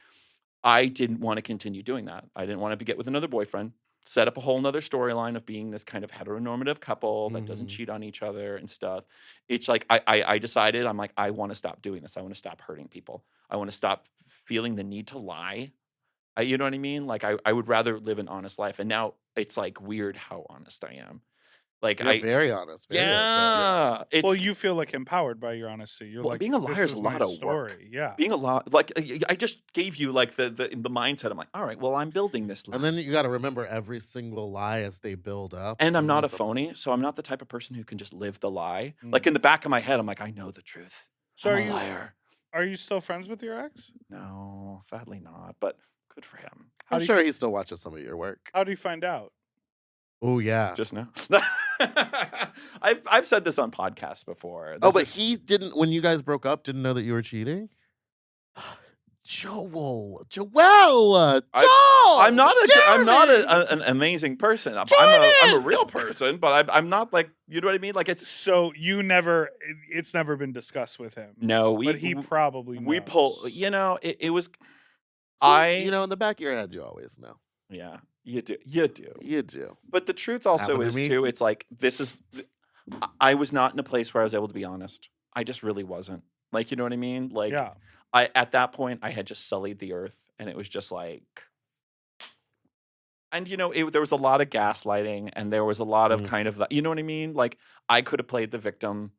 I didn't want to continue doing that. I didn't want to get with another boyfriend, set up a whole nother storyline of being this kind of heteronormative couple that doesn't Mhm. cheat on each other and stuff. It's like, I decided, I'm like, I want to stop doing this. I want to stop hurting people. I want to stop feeling the need to lie. You know what I mean? Like, I would rather live an honest life. And now it's like weird how honest I am. Like, You're very honest. Very yeah. It's, Well, you feel like empowered by your honesty. You're Well, like, being a this liar is is a my lot of story. work. Yeah. being a lot like I just gave you like the mindset. I'm like, all right, well, I'm building this lie. And then you got to remember every single lie as they build up. And I'm not a so- phony, so I'm not the type of person who can just live the lie. Mm. Like in the back of my head, I'm like, I know the truth. So I'm are a you liar. are you still friends with your ex? No, sadly not. But good for him. How I'm do you- sure he still watches some of your work. How do you find out? Oh yeah. just now. I've said this on podcasts before. Oh, This but is- he didn't, when you guys broke up, didn't know that you were cheating? Joel. I'm not Jeremy! an amazing person. I'm a Jordan! real person, but I'm not like, you know what I mean? Like it's So it's never been discussed with him. no, But he probably knows. we pull. You know, it was. See, you know, in the back of your head, you always know. Yeah, you do. You do. You do. But the truth also Happened to is me. too. It's like I was not in a place where I was able to be honest. I just really wasn't. Like, you know what I mean? Like, Yeah. at that point I had just sullied the earth, and it was just like, and you know, there was a lot of gaslighting, and there was a lot of kind of, you know what I mean? Like, I could have played the victim.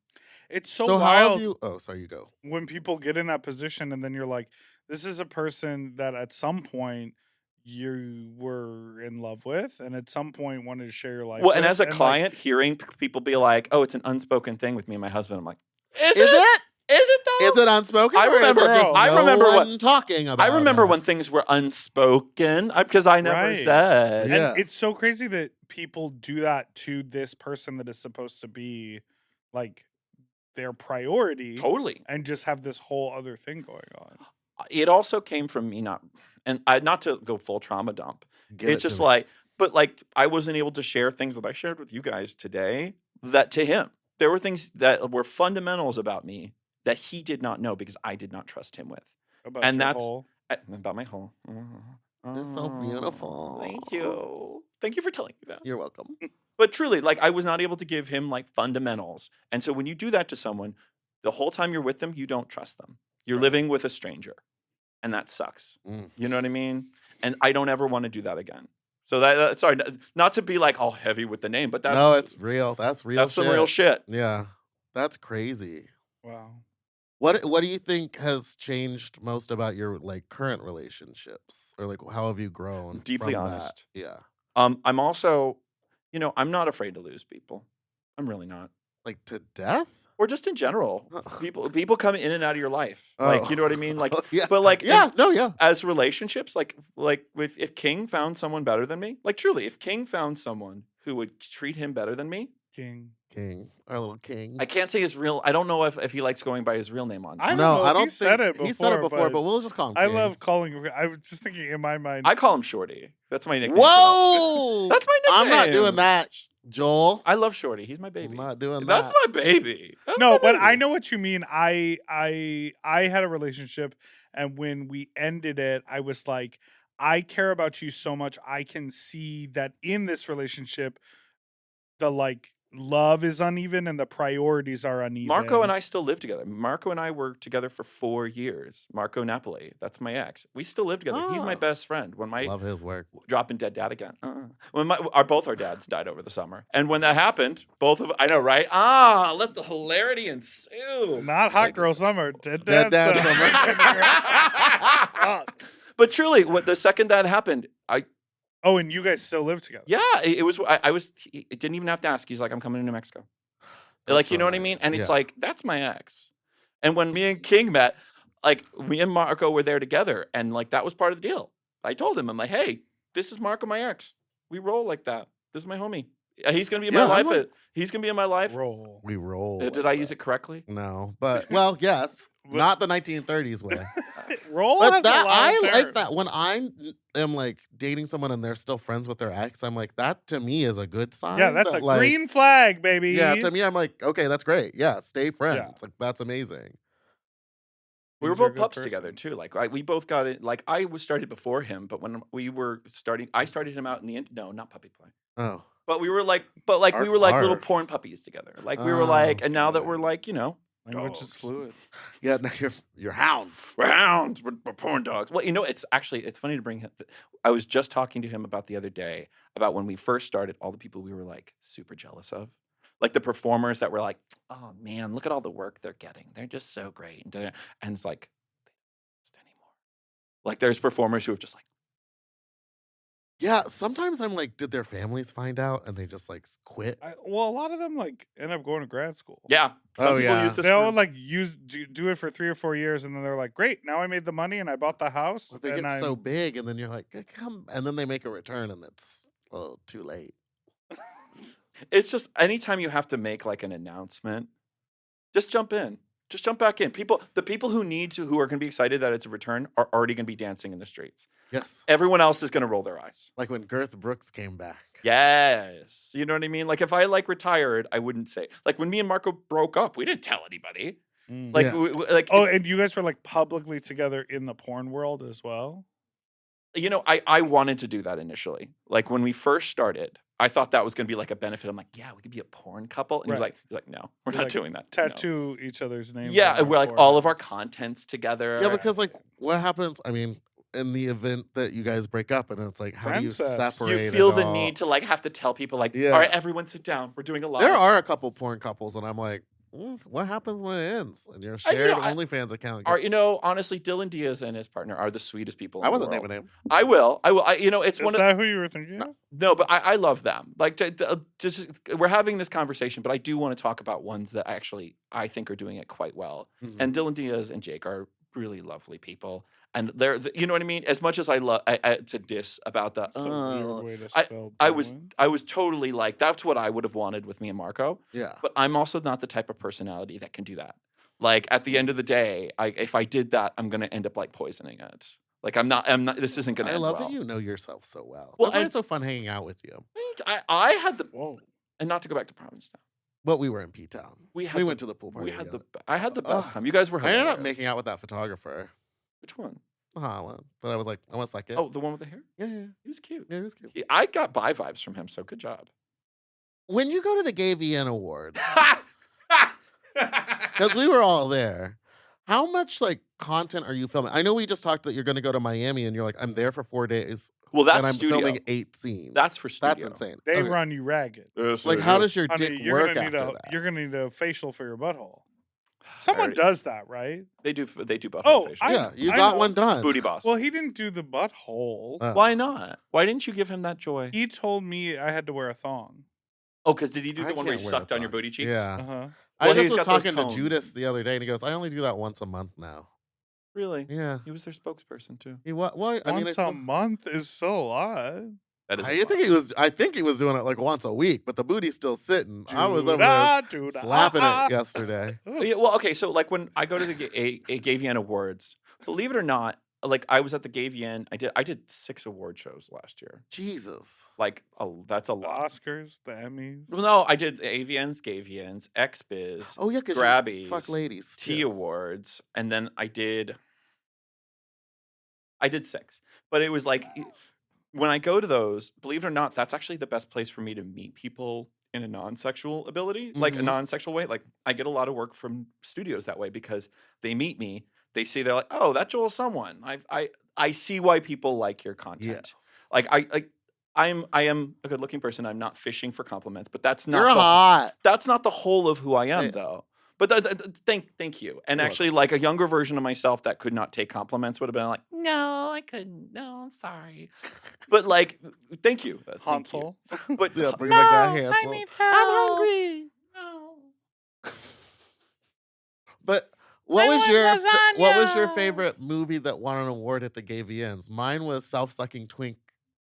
It's so, So how wild have you? Oh, sorry, you go. when people get in that position and then you're like, this is a person that at some point you were in love with and at some point wanted to share your life Well, with. and as a like, client, hearing people be like, "Oh, it's an unspoken thing with me and my husband," I'm like, "Is Is it? it? Is it though?" Is it unspoken? I or is it remember- just I no remember one talking about I remember it? when things were unspoken because I never Right. said. Yeah. And it's so crazy that people do that to this person that is supposed to be like their priority Totally. and just have this whole other thing going on. It also came from me not to go full trauma dump. Get It's it just to me. like, but like I wasn't able to share things that I shared with you guys today that to him. There were things that were fundamentals about me that he did not know because I did not trust him with. About And your that's- whole About my whole. You're so beautiful. Thank you. Thank you for telling me that. You're welcome. But truly, like I was not able to give him like fundamentals. And so when you do that to someone, the whole time you're with them, you don't trust them. You're Right. living with a stranger. And that sucks. Mm. You know what I mean? And I don't ever want to do that again. So sorry, not to be like all heavy with the name, but that's No, it's real. That's real. that's some real shit. Yeah, that's crazy. wow. What do you think has changed most about your like current relationships, or like how have you grown? Deeply from that? honest. Yeah, I'm also, you know, I'm not afraid to lose people. I'm really not. like to death. Or just in general. People come in and out of your life. Like, you know what I mean? Like, yeah, but like yeah, no, yeah. as relationships, like with if King found someone better than me, like truly, if King found someone who would treat him better than me, King. Our little king. I can't say his real. I don't know if he likes going by his real name on. I don't no, know. I don't He said it before. He said it before, but we'll just call him. I King. love calling. I was just thinking in my mind. I call him Shorty. That's my nickname. Whoa, That's my nickname. I'm not doing that, Joel. I love Shorty. He's my I'm baby. not doing That's that. my baby. That's no, my but baby. I know what you mean. I had a relationship, and when we ended it, I was like, I care about you so much. I can see that in this relationship, the like love is uneven and the priorities are uneven. Marco and I still live together. Marco and I were together for 4 years. Marco Napoli, that's my ex. We still live together. He's my Ah. best friend. When my Love his work. dropping dead dad again. When both our dads died over the summer, and when that happened, I know, right? Let the hilarity ensue. Not hot girl summer. Dead Dead dad dad summer. Fuck. But truly, what the second that happened, Oh, and you guys still live together. yeah, it was. It didn't even have to ask. He's like, I'm coming to New Mexico. That's Like, you so know what I nice. mean? And it's Yeah. like, that's my ex. And when me and King met, like me and Marco were there together, and like that was part of the deal. I told him, I'm like, hey, this is Marco, my ex. We roll like that. This is my homie. He's gonna be in Yeah, my I'm life. like- He's gonna be in my life. Roll. We roll. Did like I that. use it correctly? No, but well, yes, But- not the 1930s way. Roll But has that a lot I of like terror. that when I am like dating someone and they're still friends with their ex. I'm like, that to me is a good sign. Yeah, that's a that, like, green flag, baby. Yeah, to me, I'm like, okay, that's great. Yeah, stay friends. Yeah. Like that's amazing. We were Means you're a both good pups person. together too. Like we both got it. Like I was started before him, but when we were starting, I started him out in the end. No, not puppy play. Oh, But we were like, we Arf, were like little arf. porn puppies together. Like we were like, Oh, and now that okay. we're like, you know, Language is Dogs. fluid. yeah. Now you're hounds. we're hounds, we're porn dogs. Well, you know, it's funny to bring him. I was just talking to him about the other day about when we first started, all the people we were like super jealous of. Like the performers that were like, oh man, look at all the work they're getting. They're just so great. And it's like, they don't exist anymore. Like there's performers who have just like, Yeah, sometimes I'm like, did their families find out and they just like quit? Well, a lot of them like end up going to grad school. yeah. Some Oh, people yeah. use this They'll for- like do it for 3 or 4 years, and then they're like, "Great, now I made the money and I bought the house." But they and get I'm, so big, and then you're like, come, and then they make a return, and it's too late. It's just anytime you have to make like an announcement, just jump in. Just jump back in. The people who are going to be excited that it's a return are already going to be dancing in the streets. Yes. Everyone else is going to roll their eyes. Like when Girth Brooks came back. Yes. You know what I mean? Like if I like retired, I wouldn't say. Like when me and Marco broke up, we didn't tell anybody. Like, Yeah. Oh, and you guys were like publicly together in the porn world as well? You know, I wanted to do that initially. Like when we first started, I thought that was going to be like a benefit. I'm like, yeah, we could be a porn couple. And Right. he's like, no, we're You're not like, doing that. No. Tattoo each other's names. Yeah, on our we're like all of our foreheads. contents together. Yeah, because like what happens? I mean, in the event that you guys break up, and it's like, how do you Princess. separate? You feel it the all? need to like have to tell people like, Yeah. all right, everyone sit down. We're doing a live. There are a couple porn couples, and I'm like, what happens when it ends? And your shared OnlyFans account. You know, honestly, Dylan Diaz and his partner are the sweetest people. I in wasn't the world. naming names. I will. You know, it's Is one of that who you were thinking of? no, but I love them. Like, just we're having this conversation, but I do want to talk about ones that I think are doing it quite well. Mhm. And Dylan Diaz and Jake are really lovely people, and you know what I mean. As much as I love to diss about the, That's a weird way to I- spell I was Dylan. I was totally like that's what I would have wanted with me and Marco. Yeah. But I'm also not the type of personality that can do that. Like at the end of the day, if I did that, I'm gonna end up like poisoning it. Like I'm not. This isn't gonna. I end love well. that you know yourself so well. Well, That's why I- it's so fun hanging out with you. I had the Whoa. and not to go back to Provincetown. But we were in P-Town. We went to the pool party. We had together. I had the best Ugh. time. You guys were I ended hilarious. up making out with that photographer. Which one? But I was like, I want to suck it. Oh, the one with the hair? yeah. He was cute. Yeah, it was cute. I got bi vibes from him, so good job. When you go to the Gay VN Awards, because we were all there, how much like content are you filming? I know we just talked that you're going to go to Miami, and you're like, I'm there for 4 days, Well, that's and I'm studio. filming 8 scenes. That's for That's studio. insane. They Okay. run you ragged. Like, how does your Honey, dick you're work gonna need after a that? you're gonna need a facial for your butthole. Someone already- does that, right? They do butthole Oh, facial. Yeah, you I got know. one done. Booty boss. Well, he didn't do the butthole. Why not? Why didn't you give him that joy? He told me I had to wear a thong. Oh, because did he do I the one where he can't wear a sucked on your thong. booty cheeks? Yeah. Uh-huh. I Well, just he's was got those talking to cones. Judas the other day, and he goes, I only do that once a month now. Really? Yeah. He was their spokesperson too. He what? Well, I mean, Once I a still- month is so odd. That is. I think he was doing it like once a week, but the booty's still sitting. I was over Doo-da, there slapping doo-da. it yesterday. Yeah, well, okay, so like when I go to the Gay VN Awards, believe it or not, like I was at the Gay VN. I did 6 award shows last year. Jesus. Like that's a The lot. Oscars, the Emmys. Well, no, I did AVNs, Gay VNs, XBiz, Oh yeah, because Grabbies, fuck ladies. T too. Awards, and then I did 6. But it was like when I go to those, believe it or not, that's actually the best place for me to meet people in a non-sexual ability, like a Mhm. non-sexual way. Like I get a lot of work from studios that way because they meet me, they see they're like, oh, that's Joel someone. I see why people like your content. Yes. Like I am a good-looking person. I'm not fishing for compliments, but that's not You're the, hot. that's not the whole of who I am, Yeah. though. But thank you. And You're actually, like a younger version of myself that could not take compliments would have been like, no, I couldn't. No, I'm sorry. But like, thank you. Thank you. Hansel. But Yeah, bring back that Hansel. help. I'm hungry. no. But what was your lasagna. favorite movie that won an award at the Gay VNs? Mine was Self-Sucking Twink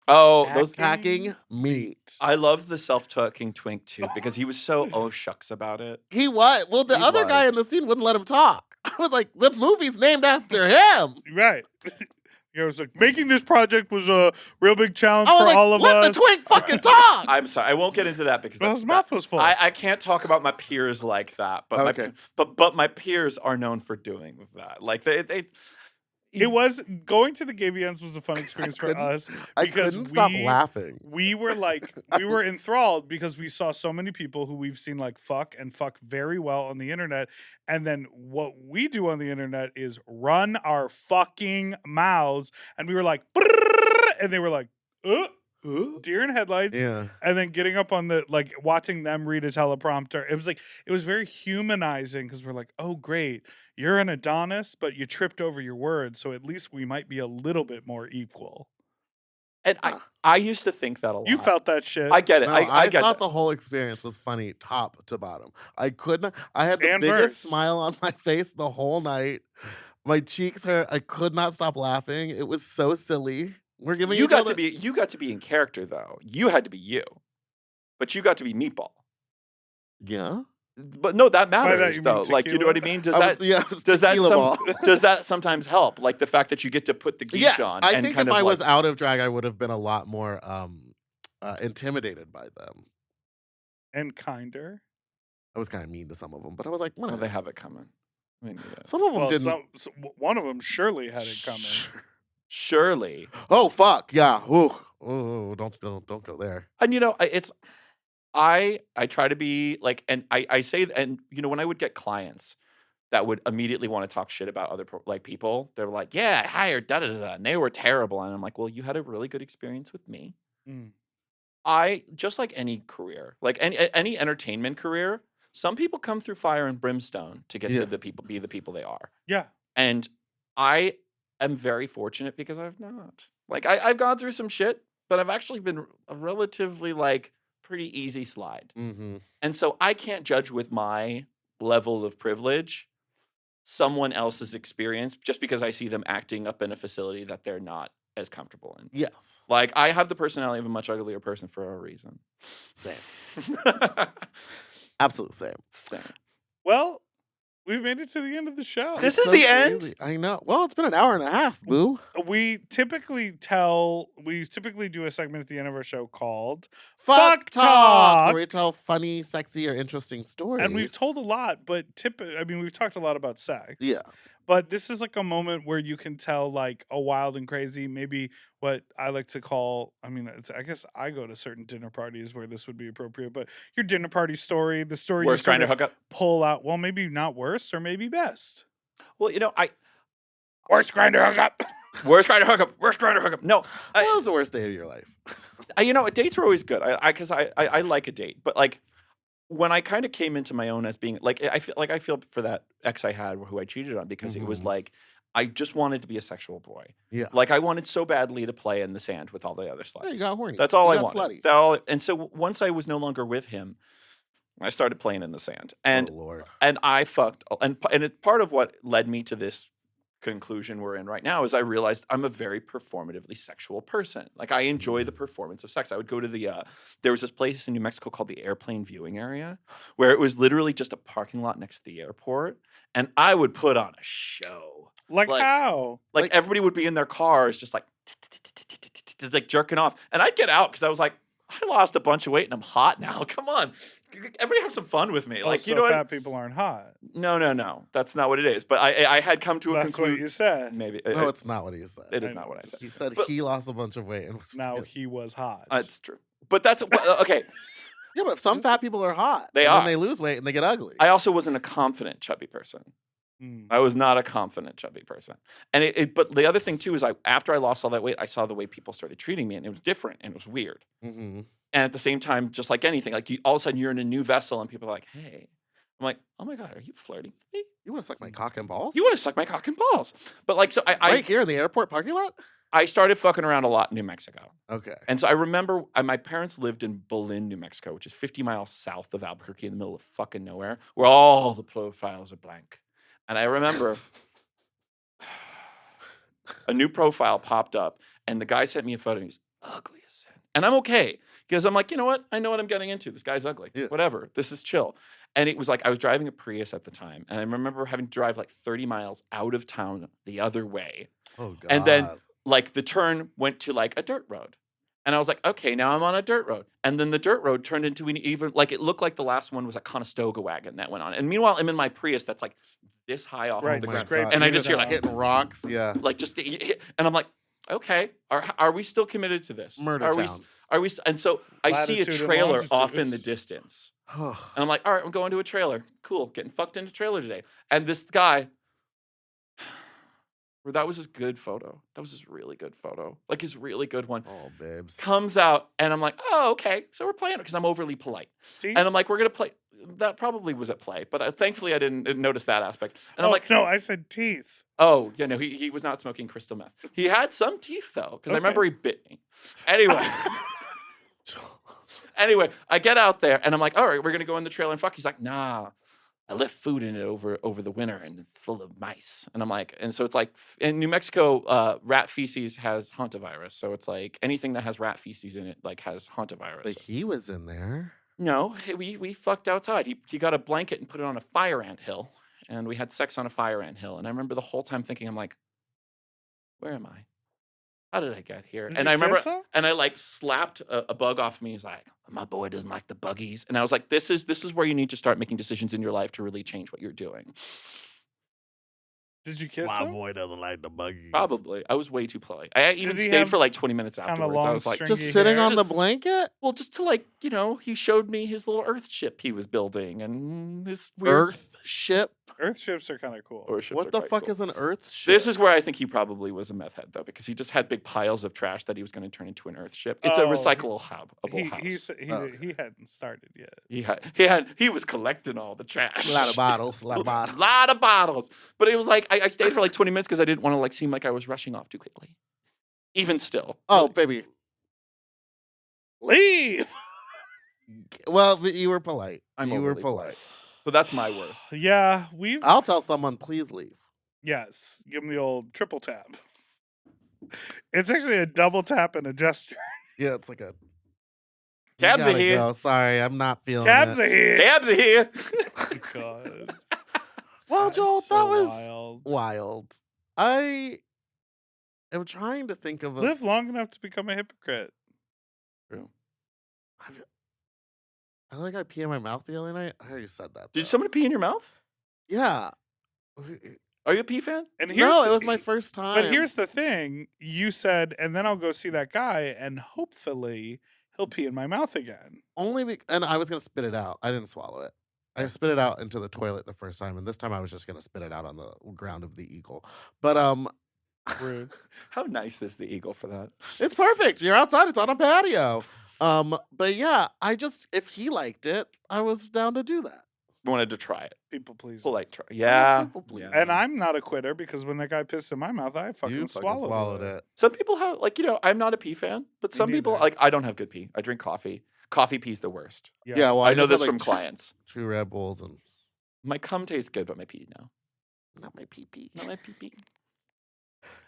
Oh, those. Hacking? Hacking Meat. I love the self-tucking Twink too because he was so oh shucks about it. He was. Well, the He other guy was. in the scene wouldn't let him talk. I was like, the movie's named after him. Right. I was like, making this project was a real big challenge I was for like, all of let us. the twink fucking talk. I'm sorry, I won't get into that because Well, that's his mouth was full. I can't talk about my peers like that, but Okay. but my peers are known for doing that. Like they It was going to the Gay VNs was a fun experience for couldn't- us I because couldn't stop we- laughing. we were enthralled because we saw so many people who we've seen like fuck and fuck very well on the internet. And then what we do on the internet is run our fucking mouths. And we were like, "Brrrr," and they were like, deer in headlights. Yeah. And then getting up on the, like, watching them read a teleprompter. It was very humanizing because we're like, oh, great. You're an Adonis, but you tripped over your words. So at least we might be a little bit more equal. and I used to think that a lot. You felt that shit. I get it. No, I get thought it. the whole experience was funny top to bottom. I couldn't. I had the And biggest verse. smile on my face the whole night. My cheeks hurt. I could not stop laughing. It was so silly. We're giving You each got other- to be in character though. You had to be you. but you got to be Meatball. Yeah. But no, that that matters you mean though. Like, you know tequila? what I mean? Does I that was, yeah, it was does that tequila ball. does that sometimes help? Like the fact that you get to put the geesh Yes, on. I and think kind if of I was like, out of drag, I would have been a lot more intimidated by them. And kinder. I was kind of mean to some of them, but I was like, well, whatever. they have it coming. They need it. Some of them Well, didn't. one of them surely had it coming. Surely. Oh fuck yeah! Ooh, don't go there. And you know, I try to be like, and I say, and you know, when I would get clients that would immediately want to talk shit about other like people, they're like, yeah, I hired da da da, and they were terrible, and I'm like, well, you had a really good experience with me. Mm. I just like any career, like any entertainment career. Some people come through fire and brimstone to get to be the people they are. Yeah. And I am very fortunate because I've not. Like I've gone through some shit, but I've actually been a relatively like pretty easy slide. Mm-hmm. And so I can't judge with my level of privilege someone else's experience just because I see them acting up in a facility that they're not as comfortable in. Yes. Like I have the personality of a much uglier person for a reason. Same. Absolute same. Same. Well, we've made it to the end of the show. This is the end? crazy. I know. Well, it's been an hour and a half, boo. We typically do a segment at the end of our show called Fuck Talk. Talk, where we tell funny, sexy, or interesting stories. And we've told a lot, but we've talked a lot about sex. Yeah. But this is like a moment where you can tell like a wild and crazy, maybe what I like to call, I guess I go to certain dinner parties where this would be appropriate, but your dinner party story, the story Worst you sort kind of of hookup. pull out, well, maybe not worst or maybe best. Well, you know, Worst grinder hookup. worst kind of hookup. Worst kind of hookup. No, What was the worst day of your life? you know, dates are always good. Because I like a date, but like when I kind of came into my own as being like, I feel for that ex I had who I cheated on because it was like I just wanted to be a sexual boy. Yeah. Like I wanted so badly to play in the sand with all the other sluts. Yeah, you got horny. That's all You I got wanted. slutty. And so once I was no longer with him, I started playing in the sand, and oh, Lord. and I fucked, and part of what led me to this conclusion we're in right now is I realized I'm a very performatively sexual person. Like I enjoy the performance of sex. I would go to there was this place in New Mexico called the Airplane Viewing Area where it was literally just a parking lot next to the airport, and I would put on a show. Like how? Like everybody would be in their cars just like jerking off, and I'd get out because I was like, I lost a bunch of weight and I'm hot now. Come on. Everybody have some fun with me. Oh, Like, so you know fat people aren't hot. No. That's not what it is. But I had come to a That's what conclusion. you said. Maybe. No, it's not what he said. It is I not know. what I said. He said But- he lost a bunch of weight and was Now fit. he was hot. That's true. But that's okay. Yeah, but some fat people are hot. They and are. then they lose weight and they get ugly. I also wasn't a confident chubby person. Mm. I was not a confident chubby person. And but the other thing too is after I lost all that weight, I saw the way people started treating me, and it was different and it was weird. Mm-hmm. And at the same time, just like anything, like all of a sudden you're in a new vessel and people are like, hey. I'm like, oh my God, are you flirting with me? You want to suck my cock and balls? You want to suck my cock and balls. But like, so right here in the airport parking lot? I started fucking around a lot in New Mexico. Okay. And so I remember my parents lived in Belen, New Mexico, which is 50 miles south of Albuquerque in the middle of fucking nowhere, where all the profiles are blank. And I remember a new profile popped up and the guy sent me a photo. He was ugly as sin. And I'm okay because I'm like, you know what? I know what I'm getting into. This guy's ugly. Yeah. Whatever. This is chill. And it was like I was driving a Prius at the time. And I remember having to drive like 30 miles out of town the other way. Oh, God. And then like the turn went to like a dirt road. And I was like, okay, now I'm on a dirt road. And then the dirt road turned into an even, like it looked like the last one was a Conestoga wagon that went on. And meanwhile, I'm in my Prius that's like this high off Right, of the my ground. scrape. And I you just hear like, down. hitting rocks. Yeah. like just, and I'm like, okay, are we still committed to this? Murder are town. we, and so I see a Latitude and trailer longitude off in is- the distance. And I'm like, all right, I'm going to a trailer. Cool, getting fucked in a trailer today. And this guy, that was his good photo. That was his really good photo. Like his really good one. Oh, babes. Comes out, and I'm like, oh, okay. So we're playing it because I'm overly polite. See? And I'm like, we're going to play. That probably was at play, but thankfully I didn't notice that aspect. And I'm like, no, I said teeth. oh, yeah, no, he was not smoking crystal meth. He had some teeth, though, because I Okay. remember he bit me. Anyway, I get out there, and I'm like, all right, we're going to go in the trailer and fuck. He's like, nah, I left food in it over the winter and it's full of mice. And I'm like, and so it's like in New Mexico, rat feces has hantavirus. So it's like anything that has rat feces in it like has hantavirus. But he was in there. No, we fucked outside. He got a blanket and put it on a fire ant hill, and we had sex on a fire ant hill. And I remember the whole time thinking, I'm like, where am I? How did I get here? Did And you I remember, kiss him? and I like slapped a bug off me. He's like, my boy doesn't like the buggies. And I was like, this is where you need to start making decisions in your life to really change what you're doing. Did you kiss My him? boy doesn't like the buggies. Probably. I was way too polite. I even he stayed have for like 20 minutes kinda afterwards. I long was like, string- Just Stringy sitting hair. on the blanket? well, just to like, he showed me his little Earth ship he was building and this weird Earth ship? Earth ships are kind of cool. Earth ships are What the quite fuck cool. is an Earth ship? This is where I think he probably was a meth head, though, because he just had big piles of trash that he was going to turn into an Earth ship. It's a Oh, recyclable house. He hadn't started yet. He was collecting all the trash. a lot of bottles. A lot of bottles. lot of bottles. But it was like I stayed for like 20 minutes because I didn't want to like seem like I was rushing off too quickly. Even still. Oh, baby. Leave. Well, but you were polite. I'm you were overly polite. So that's my worst. Yeah, I'll tell someone, please leave. Yes, give him the old triple tap. It's actually a double tap and a gesture. Yeah, it's like a. Cabs You are gotta here. go. Sorry, I'm not feeling Cabs it. are here. Cabs are here. Oh, God. Well, That's Joel, so that was wild. wild. I am trying to think of a. Live long enough to become a hypocrite. True. I think I pee in my mouth the other night. I already said that. Did though. somebody pee in your mouth? Yeah. Are you a pee fan? And here's No, the- it was my first time. But here's the thing: you said, and then I'll go see that guy, and hopefully he'll pee in my mouth again. and I was gonna spit it out. I didn't swallow it. I spit it out into the toilet the first time, and this time I was just gonna spit it out on the ground of the Eagle. But Rude. How nice is the eagle for that? it's perfect. You're outside. It's on a patio. But yeah, if he liked it, I was down to do that. Wanted to try it. People please. Polite try. Yeah. People please. Yeah. And I'm not a quitter because when that guy pissed in my mouth, I fucking You fucking swallowed it. Some people have, like, I'm not a pee fan, but Me some people, neither. like, I don't have good pee. I drink coffee. Coffee pee's the worst. Yeah, well, I know just had, this from like, clients. 2 Red Bulls and My cum tastes good, but my pee, no. not my pee pee. Not my pee pee.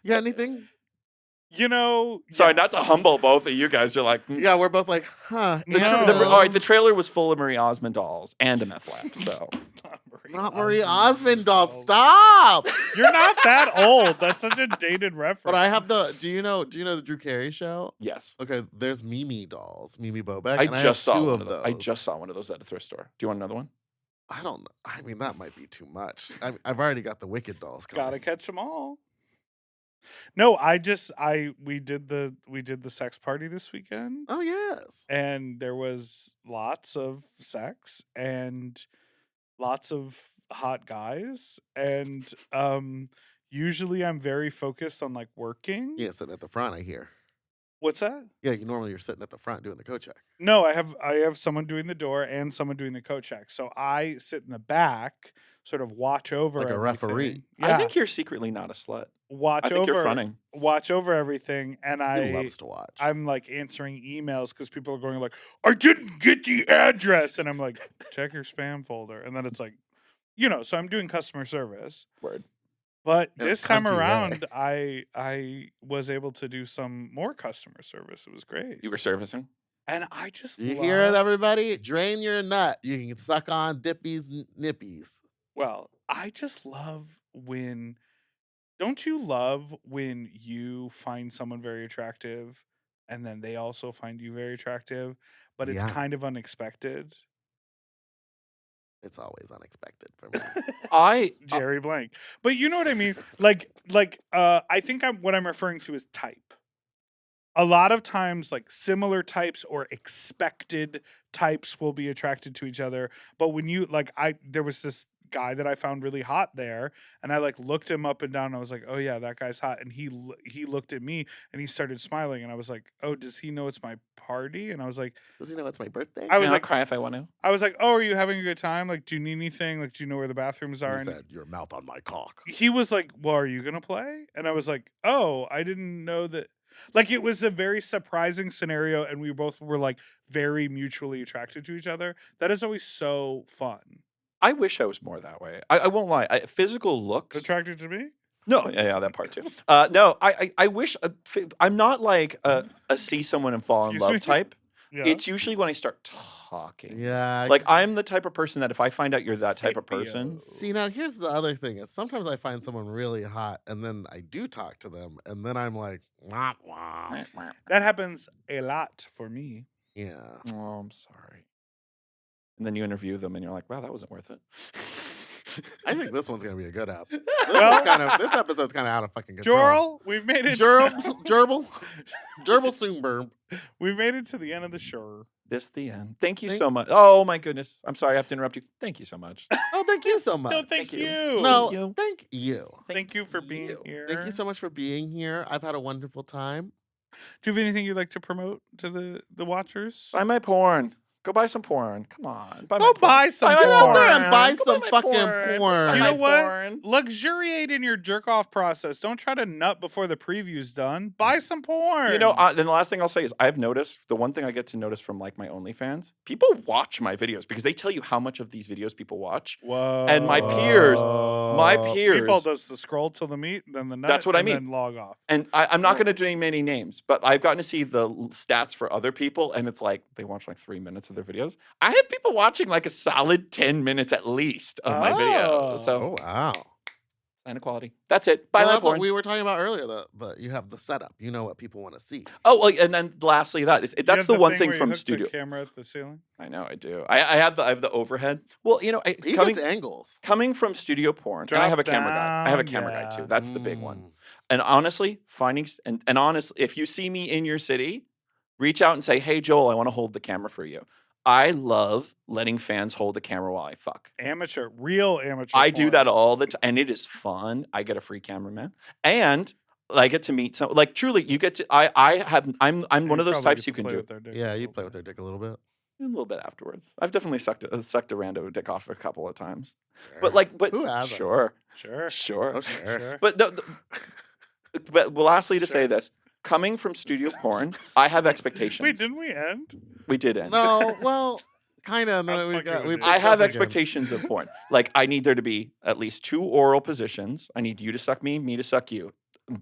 You got anything? You know. Sorry, not to yes. humble both of you guys. You're like, Yeah, we're both like, huh? No. the trailer was full of Marie Osmond dolls and a meth lab. So Not Marie Osmond dolls. doll. Stop. You're not that old. That's such a dated reference. But I have the. Do you know the Drew Carey show? yes, Okay, there's Mimi dolls, Mimi Bobek. I and just have saw 2 one of of those. those. I just saw one of those at a thrift store. Do you want another one? I don't know. I mean, that might be too much. I've already got the Wicked dolls coming. Gotta catch them all. No, we did the sex party this weekend, Oh yes. and there was lots of sex and lots of hot guys, and usually I'm very focused on like working. Yeah, sitting at the front. I hear. What's that? Yeah, you're sitting at the front doing the coat check. No, I have someone doing the door and someone doing the coat check. So I sit in the back, sort of watch over Like a everything. referee. Yeah, I think you're secretly not a slut. watch I think over you're fronting. watch over everything, and He loves to watch. I'm like answering emails because people are going like, I didn't get the address, and I'm like, check your spam folder, and then it's like, so I'm doing customer service. Word. But In a this time cunty way. around, I was able to do some more customer service. It was great, You were servicing. and I just you hear it, love- everybody? Drain your nut. You can suck on Dippy's nippies. Well, I just love when. Don't you love when you find someone very attractive, and then they also find you very attractive, but it's Yeah. kind of unexpected? It's always unexpected for me. I Jerry Blank. But you know what I mean? I think what I'm referring to is type. A lot of times, like similar types or expected types will be attracted to each other. But when you there was this guy that I found really hot there, and I like looked him up and down. And I was like, oh yeah, that guy's hot. And he looked at me and he started smiling, and I was like, oh, does he know it's my party? And I was like, Does he know it's my birthday? I was I'll like, cry if I want to. oh, are you having a good time? Like, do you need anything? Like, do you know where the bathrooms are? He And said, "Your mouth on my cock." he was like, well, are you gonna play? And I was like, oh, I didn't know that. Like, it was a very surprising scenario, and we both were like very mutually attracted to each other. That is always so fun. I wish I was more that way. I won't lie. Physical looks. Attracted to me? No, yeah, that part too. No, I wish I'm not like a see someone and fall in Excuse love me? type. Yeah. It's usually when I start talking. Yeah. Like I'm the type of person that if I find out you're that type of Sapio. person, See, now here's the other thing is sometimes I find someone really hot and then I do talk to them and then I'm like, wah, wah. That happens a lot for me. Yeah. oh, I'm sorry. And then you interview them and you're like, wow, that wasn't worth it. I think this one's gonna be a good app. Well- This episode's kind of out of fucking control. Jorl, we've made it. Gerbil Soonberg. We've made it to the end of the show. This the end. Thank you Thank- so much. Oh my goodness. I'm sorry I have to interrupt you. Thank you so much. Oh, thank you so much. No, thank Thank you. you. No, you. thank you. Thank you for being you. here. Thank you so much for being here. I've had a wonderful time. Do you have anything you'd like to promote to the watchers? Buy my porn. Go buy some porn. Come on. Buy Go my porn. buy some Get out there porn. and buy Go some my fucking Buy porn. You my know what? porn. Luxuriate in your jerk off process. Don't try to nut before the preview's done. Buy some porn. You know, then the last thing I'll say is I've noticed the one thing I get to notice from like my OnlyFans, people watch my videos because they tell you how much of these videos people watch. whoa. And my peers, Meatball does the scroll till the meat, then the nut. That's what I and mean. Then log off. And I'm not going to name any names, but I've gotten to see the stats for other people, and it's like they watch like 3 minutes of their videos. I have people watching like a solid 10 minutes at least of my video. So Oh wow. inequality. That's it. Buy Well, my that's what porn. we were talking about earlier. That you have the setup. You know what people want to see. Oh, well, and then lastly, You that's have the one thing thing where you from hook studio. The camera at the ceiling. I know I do. I have the overhead. Well, you know, He coming gets angles. from studio porn, and I have a camera guy. I have a camera guy down, too. That's the big one. Mm. And honestly, and honestly, if you see me in your city, reach out and say, "Hey, Joel, I want to hold the camera for you." I love letting fans hold the camera while I fuck. Real amateur. I do porn. that all the time, and it is fun. I get a free cameraman, and I get to meet some. Like truly, you get to. I'm one of those probably types get you to can play do with their dick a Yeah, you little play bit. with their dick a little bit. a little bit afterwards. I've definitely sucked a rando dick off a couple of times, but Who hasn't? sure, Sure. sure. Oh, sure. Sure. But but lastly, to say Sure. this, coming from studio porn, I have expectations. Wait, didn't we end? We did end. No, well, kind of. And then I'm we fucking got. with We you. picked I have up again. expectations of porn. Like I need there to be at least 2 oral positions. I need you to suck me to suck you.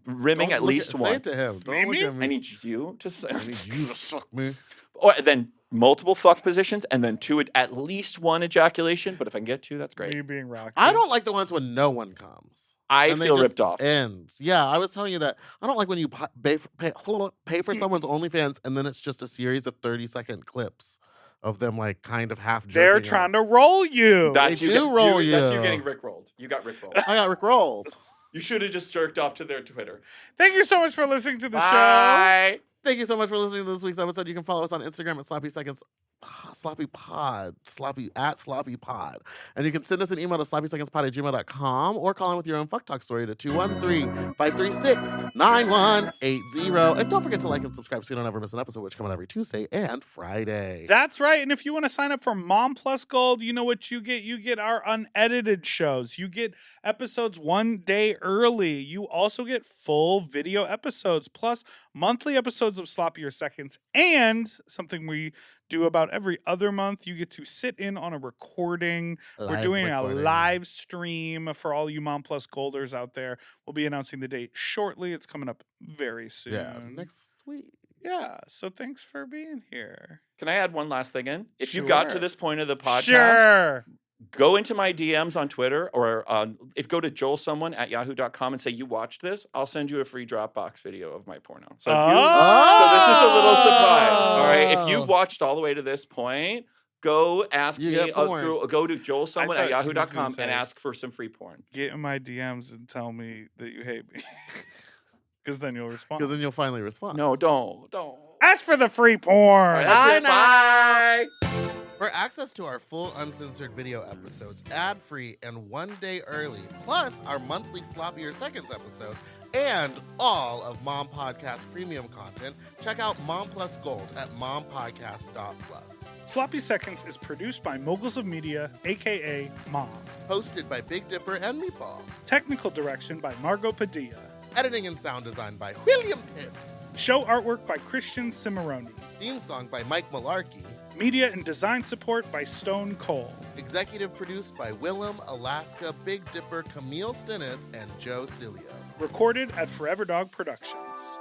Rimming Don't at look least Say one. it to him. Don't Me, look me? at me. I need you to I need you to suck me. or then multiple fuck positions and then 2 at least 1 ejaculation. But if I can get 2, that's great. Me being Roxy. I don't like the ones when no one comes. I And they feel just ripped off. Ends. Yeah, I was telling you that. I don't like when you pay for someone's OnlyFans and then it's just a series of 30-second clips of them like kind of half. They're jerking trying off. to roll you. That's They you do roll That's you. you getting rickrolled. You got rickrolled. I got rickrolled. You should have just jerked off to their Twitter. Thank you so much for listening to the show. Bye. Thank you so much for listening to this week's episode. You can follow us on Instagram at Sloppy Seconds, Sloppy Pod, Sloppy at Sloppy Pod. And you can send us an email to sloppysecondspod@gmail.com or call in with your own fuck talk story to 213-536-9180. And don't forget to like and subscribe so you don't ever miss an episode, which come out every Tuesday and Friday. That's right. And if you want to sign up for Mom Plus Gold, you know what you get? You get our unedited shows. You get episodes 1 day early. You also get full video episodes, plus monthly episodes of Sloppier Seconds. And something we do about every other month, you get to sit in on a recording. We're Live doing recording. a live stream for all you Mom Plus Golders out there. We'll be announcing the date shortly. It's coming up very soon. Yeah, next week. Yeah. So thanks for being here. Can I add one last thing in? If you got to Sure. this point of the podcast, Sure. go into my DMs on Twitter or go to joelsomeone@yahoo.com and say you watched this. I'll send you a free Dropbox video of my porno. So if you, so this is a little surprise. All right. If you've watched all the way to this point, go ask You me get porn. go to I thought he was gonna joelsomeone@yahoo.com say- and ask for some free porn. Get in my DMs and tell me that you hate me. Because then you'll respond. Because then you'll finally respond. No, don't. Ask for the free porn. All right, that's Bye it. now. Bye. For access to our full uncensored video episodes, ad-free and 1 day early, plus our monthly Sloppier Seconds episode, and all of Mom Podcast premium content, check out Mom Plus Gold at mompodcast.plus. Sloppy Seconds is produced by Moguls of Media, a.k.a. Mom. Hosted by Big Dipper and Meatball. Technical direction by Margot Padilla. Editing and sound design by William Pitts. Show artwork by Christian Cimarroni. Theme song by Mike Malarkey. Media and design support by Stone Cole. Executive produced by Willem, Alaska, Big Dipper, Camille Stennis, and Joe Cilio. Recorded at Forever Dog Productions.